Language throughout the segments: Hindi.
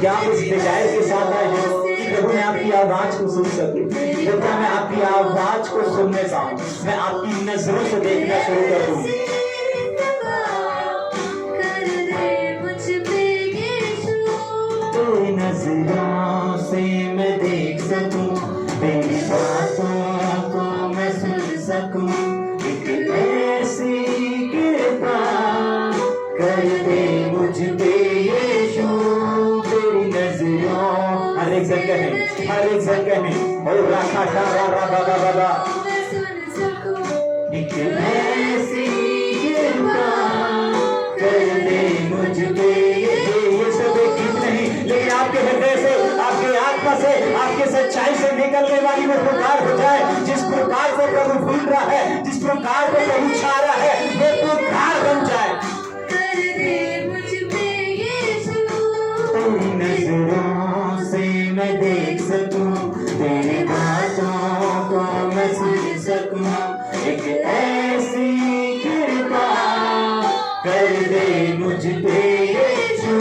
क्या आप उस डिजायर के साथ आए हैं कि प्रभु मैं आपकी आवाज को सुन सकूं? तो क्या मैं आपकी आवाज को सुनने पाऊं? मैं आपकी नजरों से देखना शुरू कर दूं। तेरी नजरों से मैं देख सकूं, तेरी बातों को मैं सुन सकूं, एक ऐसी कृपा कर दे मुझ पे यीशु। तेरी नजरों, हर एक जगह है, हर एक जगह है। और राखा टारा बाबा बाबा, एक ऐसी कृपा कर दे मुझ पे। ये सब एक गीत नहीं, लेकिन आपके हृदय से, आपके आत्मा से, आपके सच्चाई से निकलने वाली वो पुकार हो जाए, जिस प्रकार को प्रभु भूल रहा है, जिस प्रकार को प्रभु छा रहा है, वो पुकार बन जाए। तेरी नजरों से मैं देख सकूं, तेरी बातों को मैं सुन सकूं, एक ऐसी कृपा कर दे मुझ पे यीशु।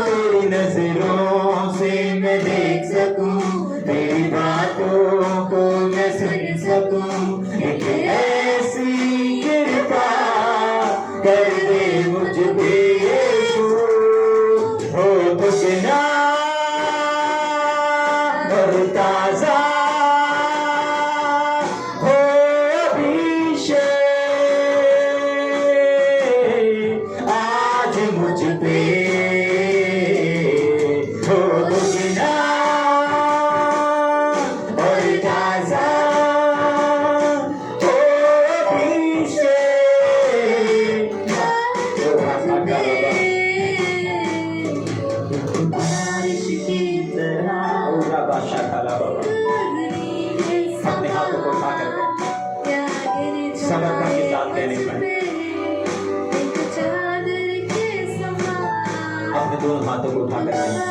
तेरी नजरों से मैं देख सकूं, तेरी बातों को मैं सुन सकूं, एक ऐसी कृपा कर दे मुझ पे यीशु। हो पुछना और ताजा हो अभिषेक आज मुझ पे, हो पुछना और ताजा हो अभिषेक। बारिश की तरह ओरा बादशाह खाला बाबा, अपने हाथों को उठा करके समर्पण के साथ देने पर अपने दोनों हाथों को उठा करके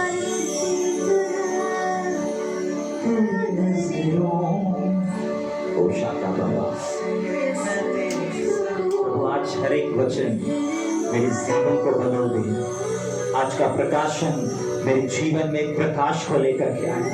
प्रभु आज हर एक वचन मेरे जीवन को बदल दे। आज का प्रकाशन मेरे जीवन में एक प्रकाश को लेकर के आए,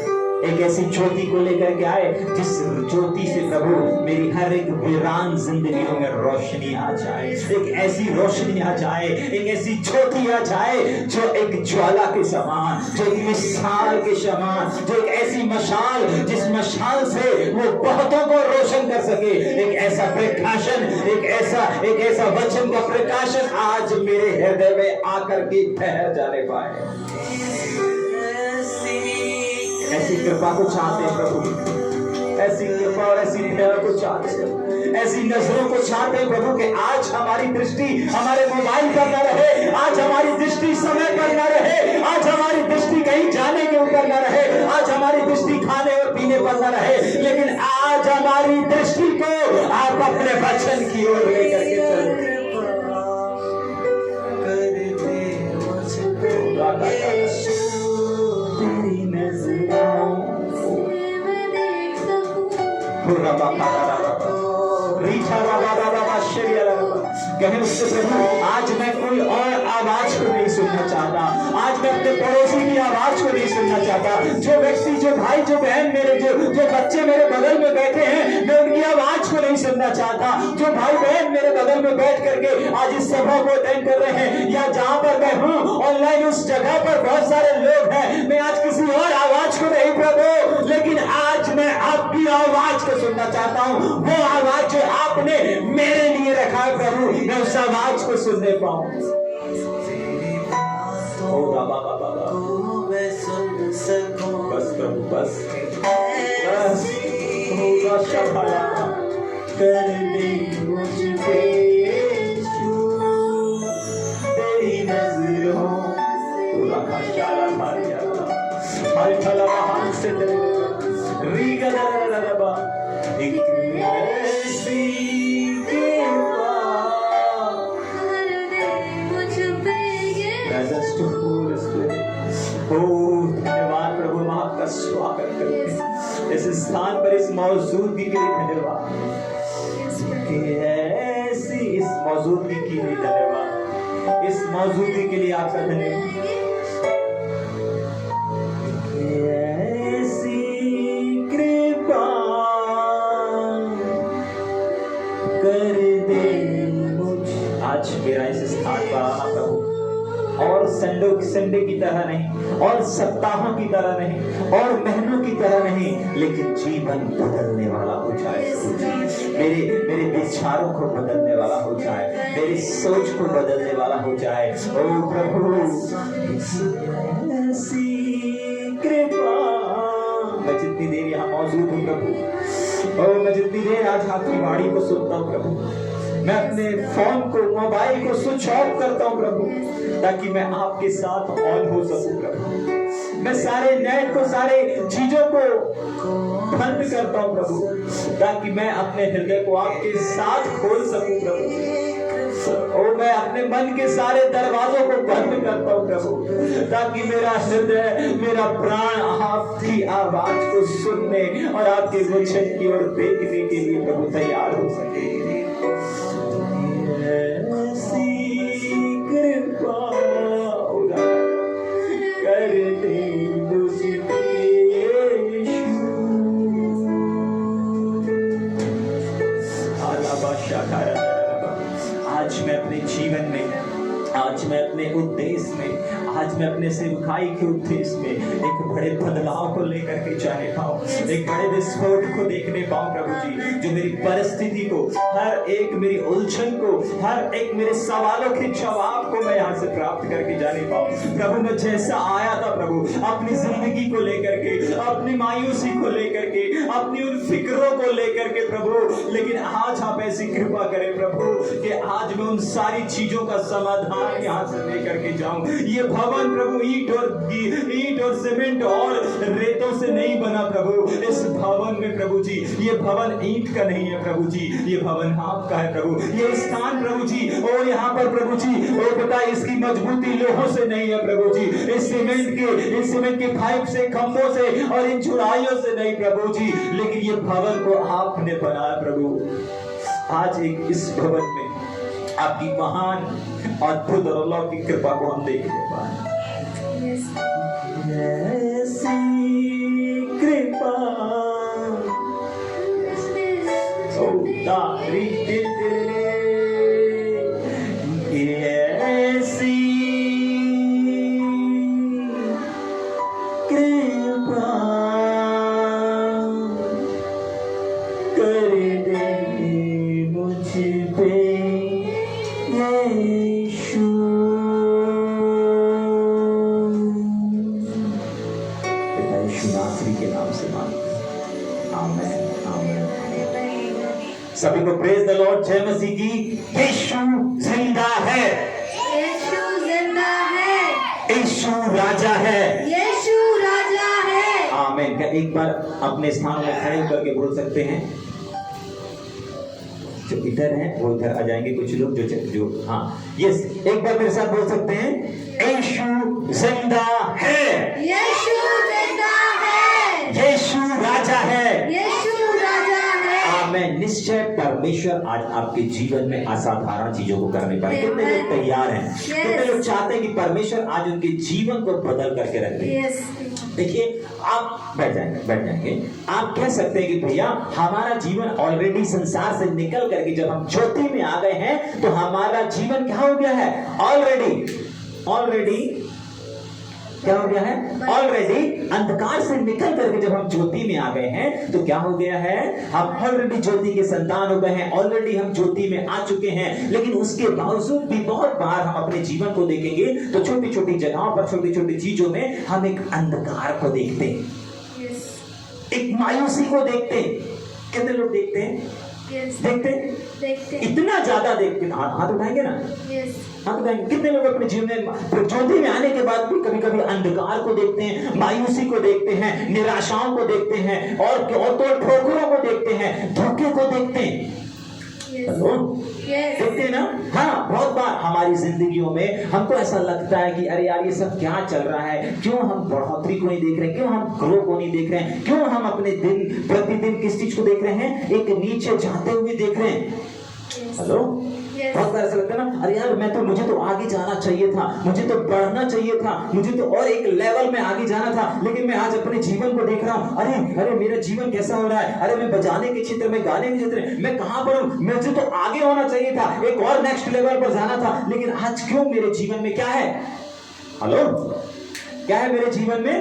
एक ऐसी ज्योति को लेकर के आए जिस ज्योति से प्रभु मेरी हर एक वीरान जिंदगियों में रोशनी आ जाए। एक ऐसी रोशनी आ जाए, एक ऐसी ज्योति आ जाए जो एक ज्वाला के समान, जो एक मिसाल के समान, जो एक ऐसी मशाल जिस मशाल से वो बहुतों को रोशन कर सके। एक ऐसा प्रकाशन, एक ऐसा वचन का प्रकाशन आज मेरे हृदय में आकर के ठहर जाने पाए। ऐसी कृपा को चाहते हैं प्रभु, ऐसी कृपा और ऐसी दया को चाहते हैं, ऐसी नजरों को चाहते हैं प्रभु कि आज हमारी दृष्टि हमारे मोबाइल पर न रहे, आज हमारी दृष्टि समय पर न रहे, आज हमारी दृष्टि कहीं जाने के ऊपर न रहे, आज हमारी दृष्टि खाने और पीने पर न रहे, लेकिन आज हमारी दृष्टि को आप अपने वचन की ओर लेकर के चलो। तेरी नजरों कहे उससे प्रभु आज मैं कोई और आवाज को नहीं सुनना चाहता, आज मैं अपने पड़ोसी की आवाज को नहीं सुनना चाहता। जो व्यक्ति, जो भाई, जो बहन मेरे, जो बच्चे मेरे बगल में बैठे हैं, मैं उनकी आवाज को नहीं सुनना चाहता। जो भाई बहन मेरे बगल में बैठ करके आज इस सभा को अटेंड कर रहे हैं, या जहां पर मैं हूं ऑनलाइन, उस जगह पर बहुत सारे लोग हैं, मैं आज किसी और आवाज को नहीं प्रभु, लेकिन आज मैं आपकी आवाज को सुनना चाहता हूं। वो आवाज जो आपने मेरे लिए रखा है प्रभु, मैं उस आवाज को सुनने पाऊं। बस प्रभु बस बस होगा शफाया कर दे मुझ पे यीशु। तेरी नजरों पूरा खाशाला मारिया हर फला वहां से रीगा ललबा एक ऐसी कृपा धन्यवाद प्रभु, हम आपका स्वागत करते हैं इस स्थान पर, इस मौजूदगी के लिए धन्यवाद, ऐसी इस मौजूदगी के लिए धन्यवाद, इस मौजूदगी के लिए आपका धन्यवाद। संडे की तरह नहीं, और सप्ताहों की तरह नहीं, और महीनों की तरह नहीं, लेकिन जीवन बदलने वाला हो जाए। मेरे विचारों को बदलने वाला हो जाए, मेरी सोच को बदलने वाला हो जाए। ओ प्रभु, ऐसी कृपा। मैं जितनी देर यहाँ मौजूद हूँ प्रभु, और मैं जितनी देर आज आपकी वाणी को सुनता हूँ प्रभु, मैं अपने फोन को, मोबाइल को स्विच ऑफ करता हूँ प्रभु, ताकि मैं आपके साथ ऑन हो सकूं प्रभु। मैं सारे नेट को, सारे चीजों को बंद करता हूँ प्रभु, ताकि मैं अपने हृदय को आपके साथ खोल सकूं प्रभु। और मैं अपने मन के सारे दरवाजों को बंद करता हूँ प्रभु, ताकि मेरा हृदय, मेरा प्राण आपकी आवाज को सुनने और आपके वचन की ओर देखने के लिए प्रभु तैयार हो सके। आज मैं अपने जीवन में, आज मैं अपने उद्देश्य में, आज मैं अपने सेवकाई के उद्देश्य में एक बड़े बदलाव को लेकर के जाने पाऊं, एक बड़े विस्फोट को देखने पाऊं प्रभु जी, जो मेरी परिस्थिति को, हर एक मेरी उलझन को, हर एक मेरे सवालों के जवाब को मैं यहाँ से प्राप्त करके जाने पाऊं। प्रभु, मैं जैसा आया था प्रभु, अपनी जिंदगी को लेकर के, अपनी मायूसी को लेकर के, अपनी उन फिक्रों को लेकर के प्रभु, लेकिन आज आप ऐसी कृपा करें प्रभु कि आज मैं उन सारी चीजों का समाधान यहाँ से लेकर के जाऊं। ये भवन प्रभु ईंट और सीमेंट और रेतों से नहीं बना प्रभु। इस भवन में प्रभु जी, ये भवन ईंट का नहीं है प्रभु जी, ये भवन आपका है प्रभु। ये स्थान प्रभु जी, और यहाँ पर प्रभु जी, और पता इसकी मजबूती लोहों से नहीं है प्रभु जी, इस सीमेंट के पाइप से, खंभों से और इन चुराइयों से नहीं प्रभु जी, लेकिन ये भवन को आपने बनाया प्रभु। आज एक इस भवन में आपकी महान, अद्भुत और अलौकिक कृपा को हम देखने पाए। ऐसी कृपा ऐसी कृपा कर दे मुझ पे यीशु। पिता यीशु नासरी के नाम से मांगते हैं, आमीन आमीन। सभी को प्रेज द लॉर्ड, जय मसीह की। यीशु जिंदा है, यीशु जिंदा है, यीशु राजा है, यीशु राजा है। आमीन। क्या एक बार अपने स्थान में खड़े होकर के बोल सकते हैं? जो इधर हैं वो इधर आ जाएंगे, कुछ लोग जो हाँ यस, एक बार मेरे साथ बोल सकते हैं, यीशु जिंदा है, यीशु जिंदा है, यीशु राजा है, यीशु राजा है। आमीन। निश्चय परमेश्वर आज आपके जीवन में असाधारण चीजों को करने पाए। कितने लोग तैयार हैं? कितने लोग चाहते हैं कि परमेश्वर आज उनके जीवन को बदल करके रख दे? देखिए, आप बैठ जाएंगे। आप कह सकते हैं कि भैया हमारा जीवन ऑलरेडी संसार से निकल करके जब हम ज्योति में आ गए हैं, तो हमारा जीवन क्या हो गया है? ऑलरेडी क्या हो गया है? ऑलरेडी अंधकार से निकल करके जब हम ज्योति में आ गए हैं, तो क्या हो गया है? हम ऑलरेडी ज्योति के संतान हो गए हैं, ऑलरेडी हम ज्योति में आ चुके हैं। लेकिन उसके बावजूद भी बहुत बार हम अपने जीवन को देखेंगे तो छोटी छोटी जगहों पर, छोटी छोटी चीजों में हम एक अंधकार को देखते हैं, एक मायूसी को देखते हैं। कितने लोग देखते हैं? देखते इतना ज्यादा देखते। हाथ उठाएंगे ना? हाथ उठाएंगे। कितने लोग अपने जीवन में ज्योति में आने के बाद भी कभी कभी अंधकार को देखते हैं, मायूसी को देखते हैं, निराशाओं को देखते हैं, और तो ठोकरों को देखते हैं, धोखे को देखते हैं। देखते हैं ना? हाँ, बहुत बार हमारी जिंदगियों में हमको ऐसा लगता है कि अरे यार ये सब क्या चल रहा है, क्यों हम बढ़ोतरी को नहीं देख रहे, क्यों हम ग्रो को नहीं देख रहे हैं, क्यों हम अपने दिन प्रतिदिन किस चीज को देख रहे हैं? एक नीचे जाते हुए देख रहे हैं। हेलो, बहुत बार ऐसा लगता है ना, अरे यार मुझे तो आगे जाना चाहिए था, मुझे तो बढ़ना चाहिए था, मुझे तो और एक लेवल में आगे जाना था, लेकिन मैं आज अपने जीवन को देख रहा हूँ, अरे मेरा जीवन कैसा हो रहा है, अरे मैं बजाने के क्षेत्र में, गाने के क्षेत्र में मैं कहाँ पर हूँ, मुझे तो आगे होना चाहिए था, एक और नेक्स्ट लेवल पर जाना था, लेकिन आज क्यों मेरे जीवन में क्या है? हेलो, क्या है मेरे जीवन में?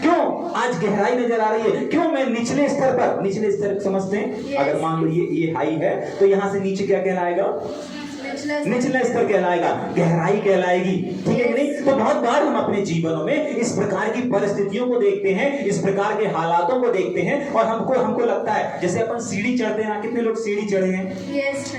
क्यों आज गहराई नजर आ रही है? क्यों मैं निचले स्तर समझते हैं? अगर मान लो ये हाई है तो यहाँ से नीचे क्या कहलाएगा? निचला स्तर कहलाएगा, गहराई कहलाएगी। ठीक है कि नहीं? तो बहुत बार हम अपने जीवनों में इस प्रकार की परिस्थितियों को देखते हैं, इस प्रकार के हालातों को देखते हैं और हमको लगता है जैसे अपन सीढ़ी चढ़ते हैं ना, कितने लोग सीढ़ी चढ़े हैं?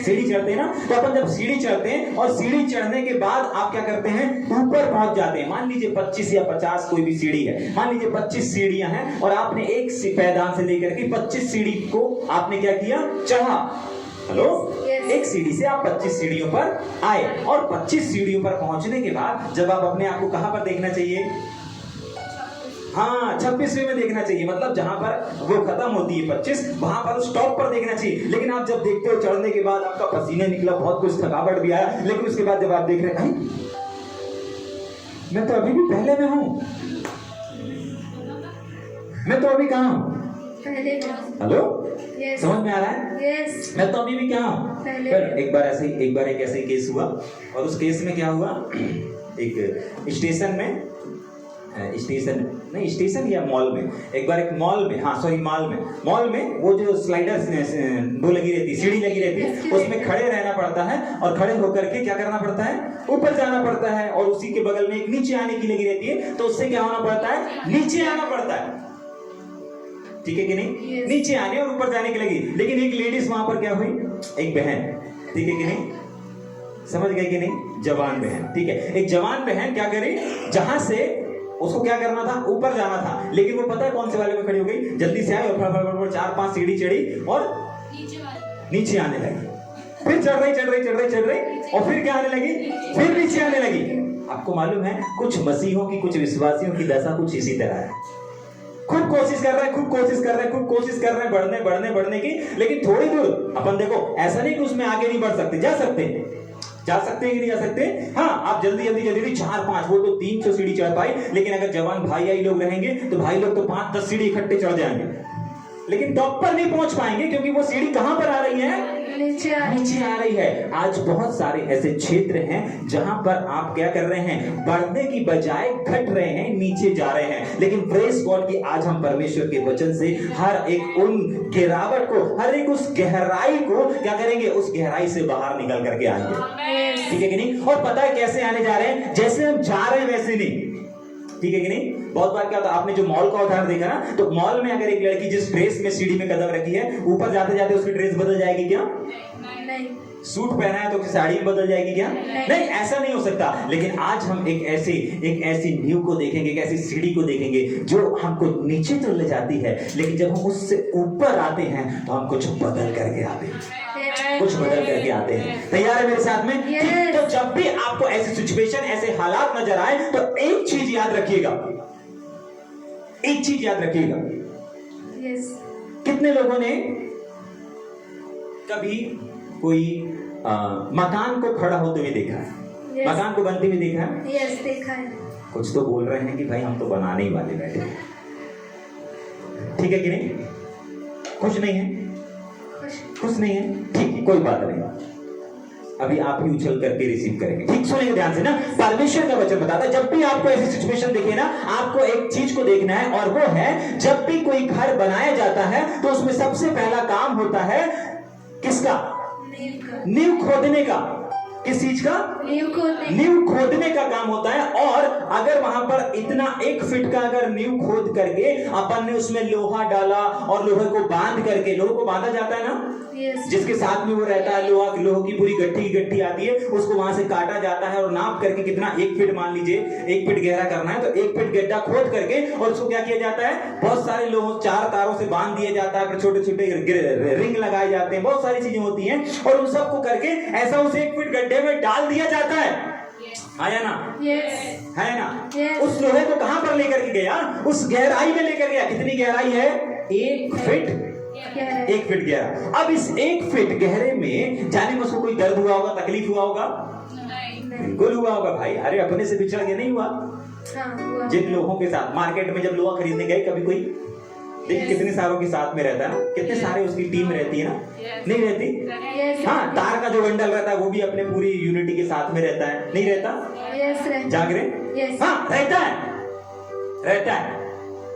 सीढ़ी चढ़ते हैं ना, तो अपन जब सीढ़ी चढ़ते हैं और सीढ़ी चढ़ने के बाद आप क्या करते हैं? ऊपर पहुंच जाते हैं। मान लीजिए 25 या 50 कोई भी सीढ़ी है, मान लीजिए 25 सीढ़ियां हैं और आपने एक पैदान से लेकर के 25 सीढ़ी को आपने क्या किया? चढ़ा। हेलो, एक सीढ़ी से आप 25 सीढ़ियों पर आए और 25 सीढ़ियों पर पहुंचने के बाद जब आप अपने आप को कहां पर देखना चाहिए? हाँ, 26वें में देखना चाहिए। मतलब जहां पर वो खत्म होती है 25, वहां पर उस टॉप पर देखना चाहिए। लेकिन आप जब देखते हो चढ़ने के बाद आपका पसीना निकला, बहुत कुछ थकावट भी आया, लेकिन उसके बाद जब आप देख रहे हैं मैं तो अभी भी पहले में हूं, मैं तो अभी कहां हूं? हेलो, समझ में आ रहा है? मैं तो अभी भी क्या हूं? पर एक बार एक ऐसे केस हुआ और उस केस में क्या हुआ? एक स्टेशन या मॉल में, एक बार एक मॉल में वो जो स्लाइडर वो लगी रहती, सीढ़ी लगी रहती है, उसमें खड़े रहना पड़ता है और खड़े होकर के क्या करना पड़ता है? ऊपर जाना पड़ता है। और उसी के बगल में एक नीचे आने की लगी रहती है, तो उससे क्या होना पड़ता है? नीचे आना पड़ता है। ठीक है कि नहीं? नीचे आने और ऊपर जाने की लगी। लेकिन एक लेडीज वहां पर क्या हुई? एक बहन, ठीक है कि नहीं? समझ गए कि नहीं? जवान बहन, ठीक है। एक जवान बहन क्या करी? जहां से उसको क्या करना था? ऊपर जाना था, लेकिन वो पता है कौन से वाले में खड़ी हो गई? जल्दी से आई और फटाफट 4-5 सीढ़ी चढ़ी और नीचे आने लगी। फिर चढ़ रही और फिर क्या आने लगी? फिर नीचे आने लगी। आपको मालूम है कुछ मसीहों की, कुछ विश्वासियों की दशा कुछ इसी तरह है। खूब कोशिश कर रहे हैं बढ़ने की, लेकिन थोड़ी दूर अपन देखो, ऐसा नहीं कि उसमें आगे नहीं बढ़ सकते, जा सकते हैं कि नहीं जा सकते? हाँ, आप जल्दी 4-5, वो तो 300 सीढ़ी चढ़ पाई, लेकिन अगर जवान भाई लोग रहेंगे तो भाई लोग तो 5-10 सीढ़ी इकट्ठे चढ़ जाएंगे, लेकिन टॉप पर नहीं पहुंच पाएंगे, क्योंकि वो सीढ़ी कहां पर आ रही है? नीचे आ रही है। आज बहुत सारे ऐसे क्षेत्र हैं जहां पर आप क्या कर रहे हैं? बढ़ने की बजाय घट रहे हैं, नीचे जा रहे हैं। लेकिन प्रेज गॉड कि आज हम परमेश्वर के वचन से हर एक उन गिरावट को, हर एक उस गहराई को क्या करेंगे? उस गहराई से बाहर निकल करके आएंगे। ठीक है कि नहीं? और पता है कैसे आने जा रहे हैं? जैसे हम जा रहे हैं वैसे नहीं। ठीक है कि नहीं? बहुत बार क्या होता है, आपने जो मॉल का उदाहरण देखा ना, तो मॉल में अगर एक लड़की जिस ड्रेस में सीढ़ी में कदम रखी है, ऊपर जाते जाते उसकी ड्रेस बदल जाएगी क्या? नहीं। सूट पहना है तो साड़ी में बदल जाएगी क्या? नहीं, ऐसा नहीं हो सकता। लेकिन आज हम एक ऐसी नींव को देखेंगे, एक ऐसी सीढ़ी को देखेंगे जो हमको नीचे तो ले जाती है, लेकिन जब हम उससे ऊपर आते हैं तो हम कुछ बदल करके आते हैं। तैयार है मेरे साथ में? तो जब भी आपको ऐसी सिचुएशन, ऐसे हालात नजर आए तो एक चीज याद रखिएगा, कितने लोगों ने कभी कोई मकान को खड़ा होते हुए देखा है? मकान को बनते हुए देखा है? देखा है। कुछ तो बोल रहे हैं कि भाई हम तो बनाने ही वाले बैठे हैं। ठीक है कि नहीं? खुश नहीं है? ठीक है, कोई बात नहीं, अभी आप ही उछल करके रिसीव करेंगे। ठीक, सुनेंगे ध्यान से ना। परमेश्वर का वचन बताता है जब भी आपको ऐसी सिचुएशन दिखे ना, आपको एक चीज को देखना है, और वो है जब भी कोई घर बनाया जाता है तो उसमें सबसे पहला काम होता है किसका? नींव खोदने का। किस चीज का? नींव खोदने का काम होता है। और अगर वहां पर इतना 1 फीट का अगर नींव खोद करके अपन ने उसमें लोहा डाला और लोहे को बांध करके, लोहे को बांधा जाता है ना, जिसके साथ में वो रहता है, लोहे की पूरी गट्ठी आती है, उसको वहां से काटा जाता है और नाप करके कितना 1 फीट, मान लीजिए 1 फीट गहरा करना है तो 1 फीट गड्ढा खोद करके, और उसको क्या किया जाता है? बहुत सारे लोग 4 तारों से बांध दिया जाता है, फिर छोटे-छोटे रिंग लगाए जाते हैं, बहुत सारी चीजें होती हैं, और उन सबको करके ऐसा उस 1 फीट गड्ढे में डाल दिया जाता है। है ना? है ना? उस लोहे को कहां पर लेकर के गया? उस गहराई में लेकर गया। कितनी गहराई है? 1 फीट 1 फीट गहरा। अब इस 1 फीट गहरे में जाने में उसको कोई दर्द हुआ होगा, तकलीफ हुआ होगा? बिल्कुल हुआ होगा भाई। अरे अपने से बिछड़ के नहीं हुआ। जिन लोगों के साथ मार्केट में जब लोहा खरीदने गए, कभी कोई देखिए कितने सारों के साथ में रहता है ना, कितने सारे उसकी टीम रहती है ना, नहीं रहती? हाँ, तार का जो बंडल रहता है वो भी अपने पूरी यूनिटी के साथ में रहता है, नहीं रहता? यस रहता जागृत? यस हाँ, रहता है।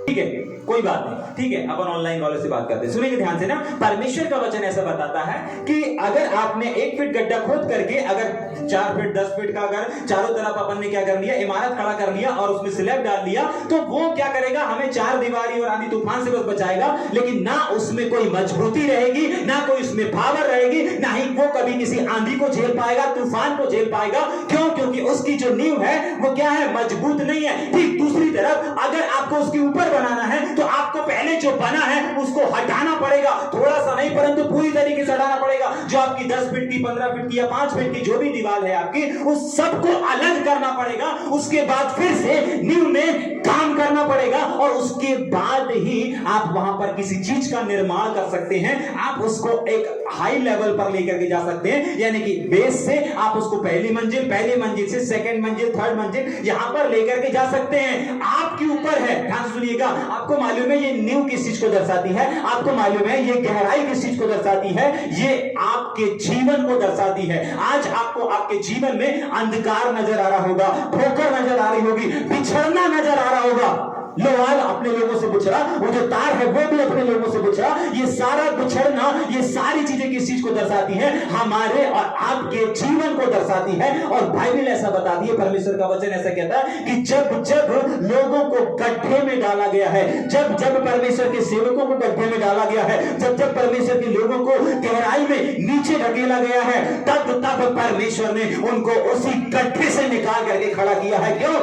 ठीक है, कोई बात नहीं। ठीक है, अपन ऑनलाइन वालों से बात करते हैं। सुनिए ध्यान से ना, परमेश्वर का वचन ऐसा बताता है कि अगर आपने 1 फीट गड्ढा खोद करके अगर 4 फीट 10 फीट का अगर चारों तरफ अपन ने क्या कर लिया, इमारत खड़ा कर लिया और उसमें स्लैब डाल दिया, तो वो क्या करेगा, हमें 4 दीवारी और आंधी तूफान से बस बचाएगा, लेकिन ना उसमें कोई मजबूती रहेगी, ना कोई उसमें पावर रहेगी, ना ही वो कभी किसी आंधी को झेल पाएगा, तूफान को झेल पाएगा। क्यों? क्योंकि उसकी जो नींव है वो क्या है, मजबूत नहीं है। ठीक दूसरी तरफ अगर आपको उसके ऊपर बनाना है तो आपको पहले जो बना है उसको हटाना पड़ेगा, थोड़ा सा नहीं परंतु पूरी तरीके से हटाना पड़ेगा। जो आपकी 10 फीट की, 15 फीट की या 5 फीट की जो भी दीवार है आपकी, उस सबको अलग करना पड़ेगा। उसके बाद फिर से नींव में काम करना पड़ेगा और उसके बाद ही आप वहां पर किसी चीज का निर्माण कर सकते हैं। आप उसको एक हाई लेवल पर लेकर के जा सकते हैं, यानी कि बेस से आप उसको पहली मंजिल से सेकंड मंजिल, थर्ड मंजिल यहां पर लेकर के जा सकते हैं। आपके ऊपर है। ध्यान सुनिएगा, आपको मालूम है ये नींव किस चीज को दर्शाती है, आपको मालूम है ये गहराई किस चीज को दर्शाती है, ये आपके जीवन को दर्शाती है। आज आपको आपके जीवन में अंधकार नजर आ रहा होगा, ठोकर नजर आ रही होगी, बिछड़ना नजर आ रहा होगा। लोहार अपने लोगों से बिछड़ा, वो जो तार है वो भी अपने लोगों से बिछड़ा। ये सारा बिछड़ना, ये सारी चीजें किस चीज को दर्शाती है, हमारे और आपके जीवन को दर्शाती है। और बाइबल ऐसा बताती है, परमेश्वर का वचन ऐसा कहता है कि जब जब लोगों को गड्ढे में डाला गया है, जब जब परमेश्वर के सेवकों को गड्ढे में डाला गया है, जब जब परमेश्वर के लोगों को गहराई में नीचे ढकेला गया है, तब तब परमेश्वर ने उनको उसी गड्ढे से निकाल करके खड़ा किया है। क्यों?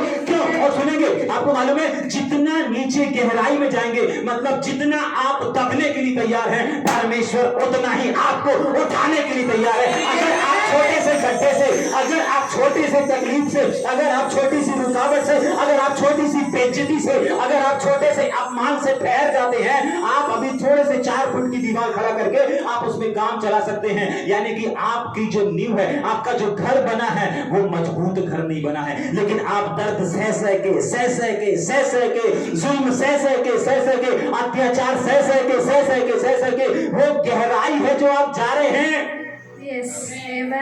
और सुनेंगे, आपको मालूम है जितना नीचे गहराई में जाएंगे, मतलब जितना आप दबने के लिए तैयार हैं, परमेश्वर उतना ही आपको उठाने के लिए तैयार है। अगर आप छोटे से गड्ढे से, अगर आप छोटे से तकलीफ से, अगर आप छोटी सी रुकावट से, अगर आप छोटी सी बेइज्जती से, अगर आप छोटे से अपमान से ठहर जाते हैं, आप अभी थोड़े से 4 फुट की दीवार खड़ा करके आप उसमें काम चला सकते हैं। यानी कि आपकी जो नींव है, आपका जो घर बना है, वो मजबूत घर नहीं बना है, लेकिन आप दर्द सह सह के जुल्म सह के अत्याचार सह के वो गहराई है जो आप जा रहे हैं।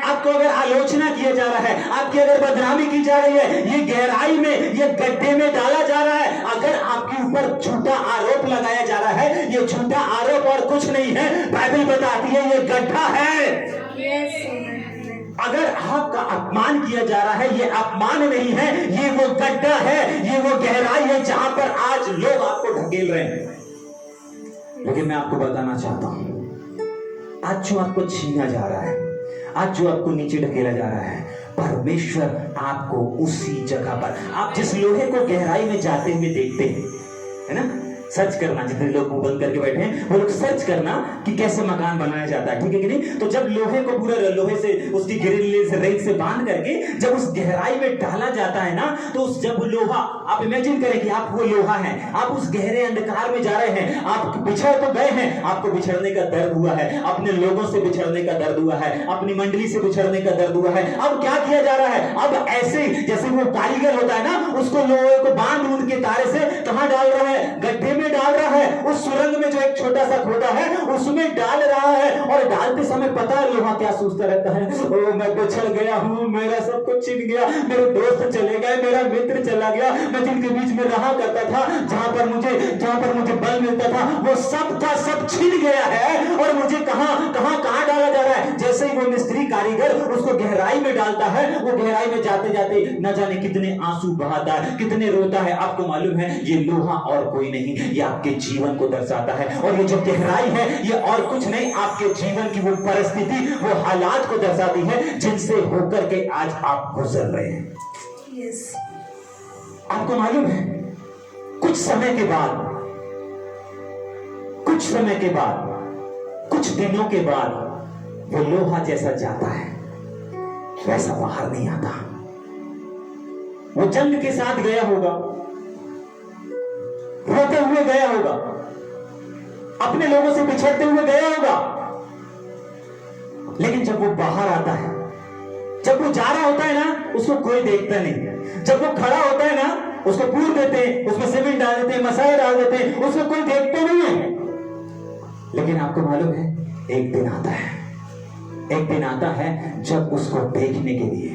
आपको अगर आलोचना किया जा रहा है, आपकी अगर बदनामी की जा रही है, ये गहराई में, ये गड्ढे में डाला जा रहा है। अगर आपके ऊपर झूठा आरोप लगाया जा रहा है, ये झूठा आरोप और कुछ नहीं है, बाइबल बताती है ये गड्ढा है। अगर आपका अपमान किया जा रहा है, ये अपमान नहीं है, ये वो गड्ढा है, ये वो गहराई है जहां पर आज लोग आपको ढकेल रहे हैं। लेकिन मैं आपको बताना चाहता हूं, आज जो आपको छीना जा रहा है, आज जो आपको नीचे ढकेला जा रहा है, परमेश्वर आपको उसी जगह पर, आप जिस लोहे को गहराई में जाते हुए देखते हैं, है ना, सर्च करना, जितने लोग मुंह बंद करके बैठे हैं वो लोग सर्च करना कि कैसे मकान बनाया जाता है, ठीक है कि नहीं। तो जब लोहे को पूरा लोहे से, उसकी ग्रिल से, रेत से बांध करके जब उस गहराई में डाला जाता है ना, तो उस जब लोहा, आप इमेजिन करें कि आप वो लोहा है, आप उस गहरे अंधकार में जा रहे हैं, आप बिछड़ तो गए हैं, आपको बिछड़ने का दर्द हुआ है, अपने लोगों से बिछड़ने का दर्द हुआ है, अपनी मंडली से बिछड़ने का दर्द हुआ है। अब क्या किया जा रहा है, अब ऐसे जैसे वो कारीगर होता है ना, उसको लोहे को बांध बूंद के तारे से कहां डाल रहा है, गड्ढे में डाल रहा है, उस सुरंग में जो एक छोटा सा खोटा है उसमें डाल रहा है। और डालते समय पता है लोहा क्या सोचता रहता है, ओ मैं बिछड़ गया हूं, मेरा सब कुछ छिन गया, मेरे दोस्त चले गए, मेरा मित्र चला गया, मैं जिनके बीच में रहा करता था, जहां पर मुझे बल मिलता था, वो सब का सब छिन गया है और मुझे कहां डाला जा रहा है। जैसे ही वो मिस्त्री कारीगर उसको गहराई में डालता है, वो गहराई में जाते जाते न जाने कितने आंसू बहाता है, कितने रोता है। आपको मालूम है ये लोहा और कोई नहीं, ये आपके जीवन को दर्शाता है। और ये जो गहराई है ये और कुछ नहीं, आपके जीवन की वो परिस्थिति, वो हालात को दर्शाती है जिनसे होकर के आज आप गुजर रहे हैं। आपको मालूम है कुछ समय के बाद, कुछ दिनों के बाद वो लोहा जैसा जाता है वैसा बाहर नहीं आता। वो जंग के साथ गया होगा, रोते हुए गया होगा, अपने लोगों से बिछड़ते हुए गया होगा, लेकिन जब वो बाहर आता है, जब वो जा रहा होता है ना, उसको कोई देखता नहीं। जब वो खड़ा होता है ना, उसको पूर देते हैं, उसमें सीमेंट डाल देते हैं, मसाला डाल देते हैं, उसको कोई देखता नहीं है। लेकिन आपको मालूम है एक दिन आता है जब उसको देखने के लिए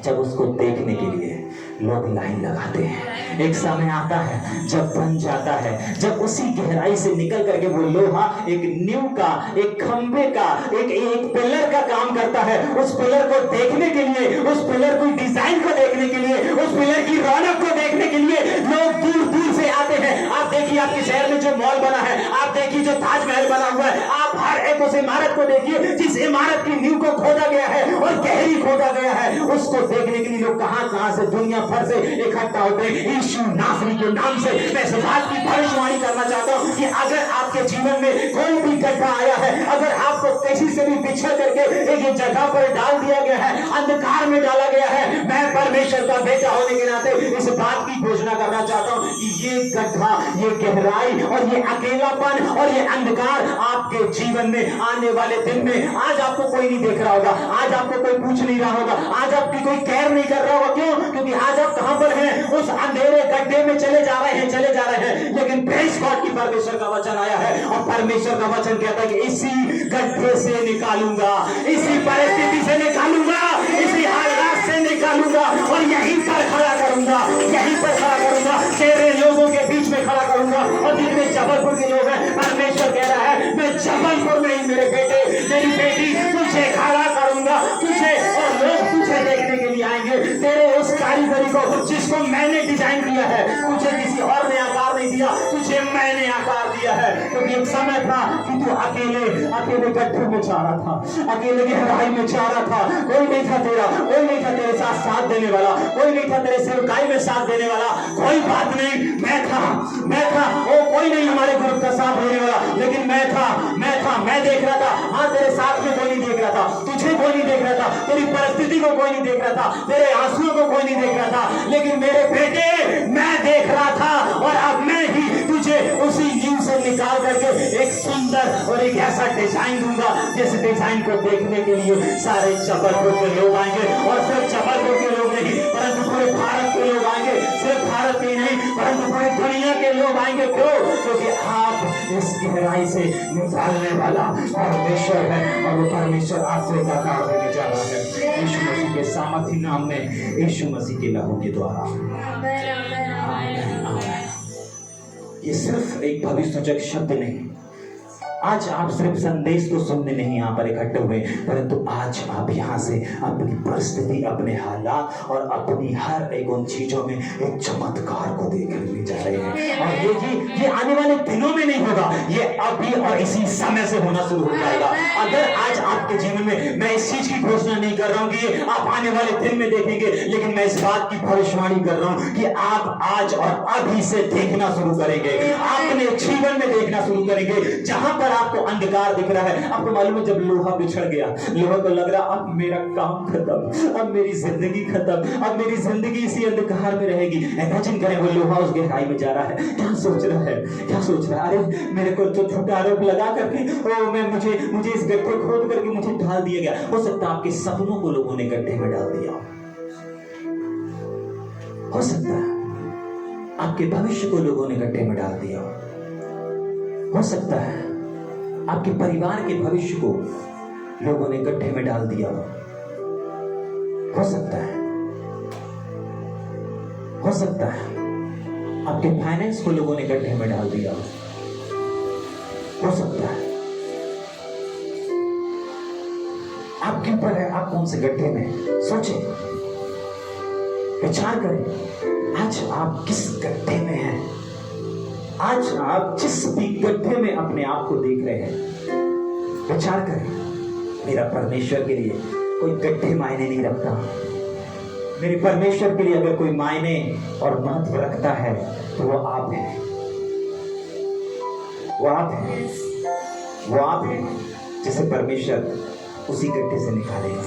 जब उसको देखने के लिए लोग लाइन लगाते हैं। एक समय आता है जब बन जाता है, जब उसी गहराई से निकल करके वो लोहा एक नींव का, एक खंबे का, एक पिलर का काम करता है। उस पिलर को देखने के लिए, उस पिलर को डिजाइन को देखने के लिए, उस पिलर की रौनक को देखने के लिए लोग दूर दूर से आते हैं। आप देखिए आपके शहर में जो मॉल बना है, आप देखिए जो ताजमहल बना हुआ है, आप हर एक उस इमारत को देखिए जिस इमारत की नींव को खोदा गया है और गहरी खोदा गया है, उसको देखने के लिए लोग कहां से दुनिया भर से इकट्ठा होते हैं। यीशु नासरी के नाम से मैं इस बात की भविष्यवाणी करना चाहता हूं कि अगर आपके जीवन में कोई भी गड्ढा आया है, अगर आपको किसी से भी बिछड़ करके एक जगह पर डाल दिया गया है, अंधकार में डाला गया है, मैं परमेश्वर का बेटा होने के नाते इस बात की घोषणा करना चाहता हूं कि ये गड्ढा, ये गहराई और ये अकेलापन और ये अंधकार आपके जीवन में आने वाले दिन में, आज आपको कोई नहीं देख रहा होगा, आज आपको कोई पूछ नहीं रहा होगा, आज आपकी कोई केयर नहीं कर रहा होगा। क्यों? क्योंकि आज आप कहां पर हैं? उस अंधेरे गड्ढे में चले जा रहे हैं। लेकिन प्रेज़ गॉड की परमेश्वर का वचन आया है और परमेश्वर का वचन कहता है कि इसी गड्ढे से निकालूंगा, इसी परिस्थिति से निकालूंगा, इसी हालात से निकालूंगा और यहीं पर खड़ा करूंगा, यहीं पर खड़ा करूंगा, तेरे लोगों के बीच में खड़ा करूंगा। और जितने जबलपुर के लोग हैं, परमेश्वर कह रहा है मैं जबलपुर में ही मेरे बेटे, मेरी बेटी, तुझे खड़ा करूंगा, तुझे, और लोग तुझे देखने के लिए आएंगे। तेरे उस कारीगरी को जिसको मैंने डिजाइन किया है, तुझे किसी और ने आकार नहीं दिया, तुझे मैंने आकार दिया है। क्योंकि एक समय था कि तू अकेले गड्ढे में जा रहा था, अकेले गहराई में जा रहा था, कोई नहीं था तेरा, कोई नहीं था तेरे साथ देने वाला, कोई नहीं था तेरे सेवकाई में साथ देने वाला। कोई बात नहीं, मैं था, ओ कोई नहीं हमारे ग्रुप का साथ देने वाला, लेकिन मैं था, मैं देख रहा था। हाँ, तेरे साथ में कोई नहीं देख रहा था, तुझे कोई नहीं देख रहा था, तेरी परिस्थिति को कोई नहीं देख रहा था, तेरे आंसुओं को कोई नहीं देख रहा था, लेकिन मेरे बेटे मैं देख रहा था। और अब मैं ही तुझे उसी नींव से निकाल करके एक सुंदर और एक ऐसा डिजाइन दूंगा जिस डिजाइन को देखने के लिए सारे जबलपुर के लोग आएंगे। और सिर्फ जबलपुर के लोग नहीं, परंतु पूरे भारत के लोग आएंगे। सिर्फ भारत के नहीं, परंतु पूरी दुनिया के लोग आएंगे। क्यों? क्योंकि आप इस गहराई से निकालने वाला परमेश्वर है और वो परमेश्वर आपसे का काम देने जा रहा है। यीशु मसीह के सामर्थी नाम में, यीशु मसीह के लहू के द्वारा। ये सिर्फ एक भविष्यवचक शब्द नहीं, आज आप सिर्फ संदेश को सुनने नहीं यहाँ पर इकट्ठे हुए, परंतु आज आप यहाँ से अपनी परिस्थिति, अपने हालात और अपनी हर एक उन चीजों में एक चमत्कार को देखने जा रहे हैं। और ये आने वाले दिनों में नहीं होगा, ये अभी और इसी समय से होना शुरू हो जाएगा। अगर आज आपके जीवन में, मैं इस चीज की घोषणा नहीं कर रहा हूँ कि आप आने वाले दिन में देखेंगे, लेकिन मैं इस बात की भविष्यवाणी कर रहा हूँ कि आप आज और अभी से देखना शुरू करेंगे, अपने जीवन में देखना शुरू करेंगे। जहां पर आपको अंधकार दिख रहा है, आपको मालूम है जब लोहा बिछड़ गया, लोहा को लग रहा अब मेरा काम खत्म, अब मेरी जिंदगी खत्म, अब मेरी जिंदगी इसी अंधकार में रहेगी। इमेजिन करें वो लोहा उस गहराई में जा रहा है, क्या सोच रहा है? अरे मेरे को तो झूठा आरोप लगा करके मुझे इस गड्ढे खोद करके मुझे डाल दिया गया। हो सकता है आपके सपनों को लोगों ने गड्ढे में डाल दिया, हो सकता है आपके भविष्य को लोगों ने गड्ढे में डाल दिया, हो सकता है आपके परिवार के भविष्य को लोगों ने गड्ढे में डाल दिया, हो सकता है आपके फाइनेंस को लोगों ने गड्ढे में डाल दिया, हो सकता है आपके ऊपर है आप कौन से गड्ढे में। सोचें, विचार करें, आज आप किस गड्ढे में हैं, आज आप जिस भी गड्ढे में अपने आप को देख रहे हैं, विचार करें। मेरा परमेश्वर के लिए कोई गड्ढे मायने नहीं रखता। मेरे परमेश्वर के लिए अगर कोई मायने और महत्व रखता है तो वो आप हैं, वो आप हैं जिसे परमेश्वर उसी गड्ढे से निकालेगा।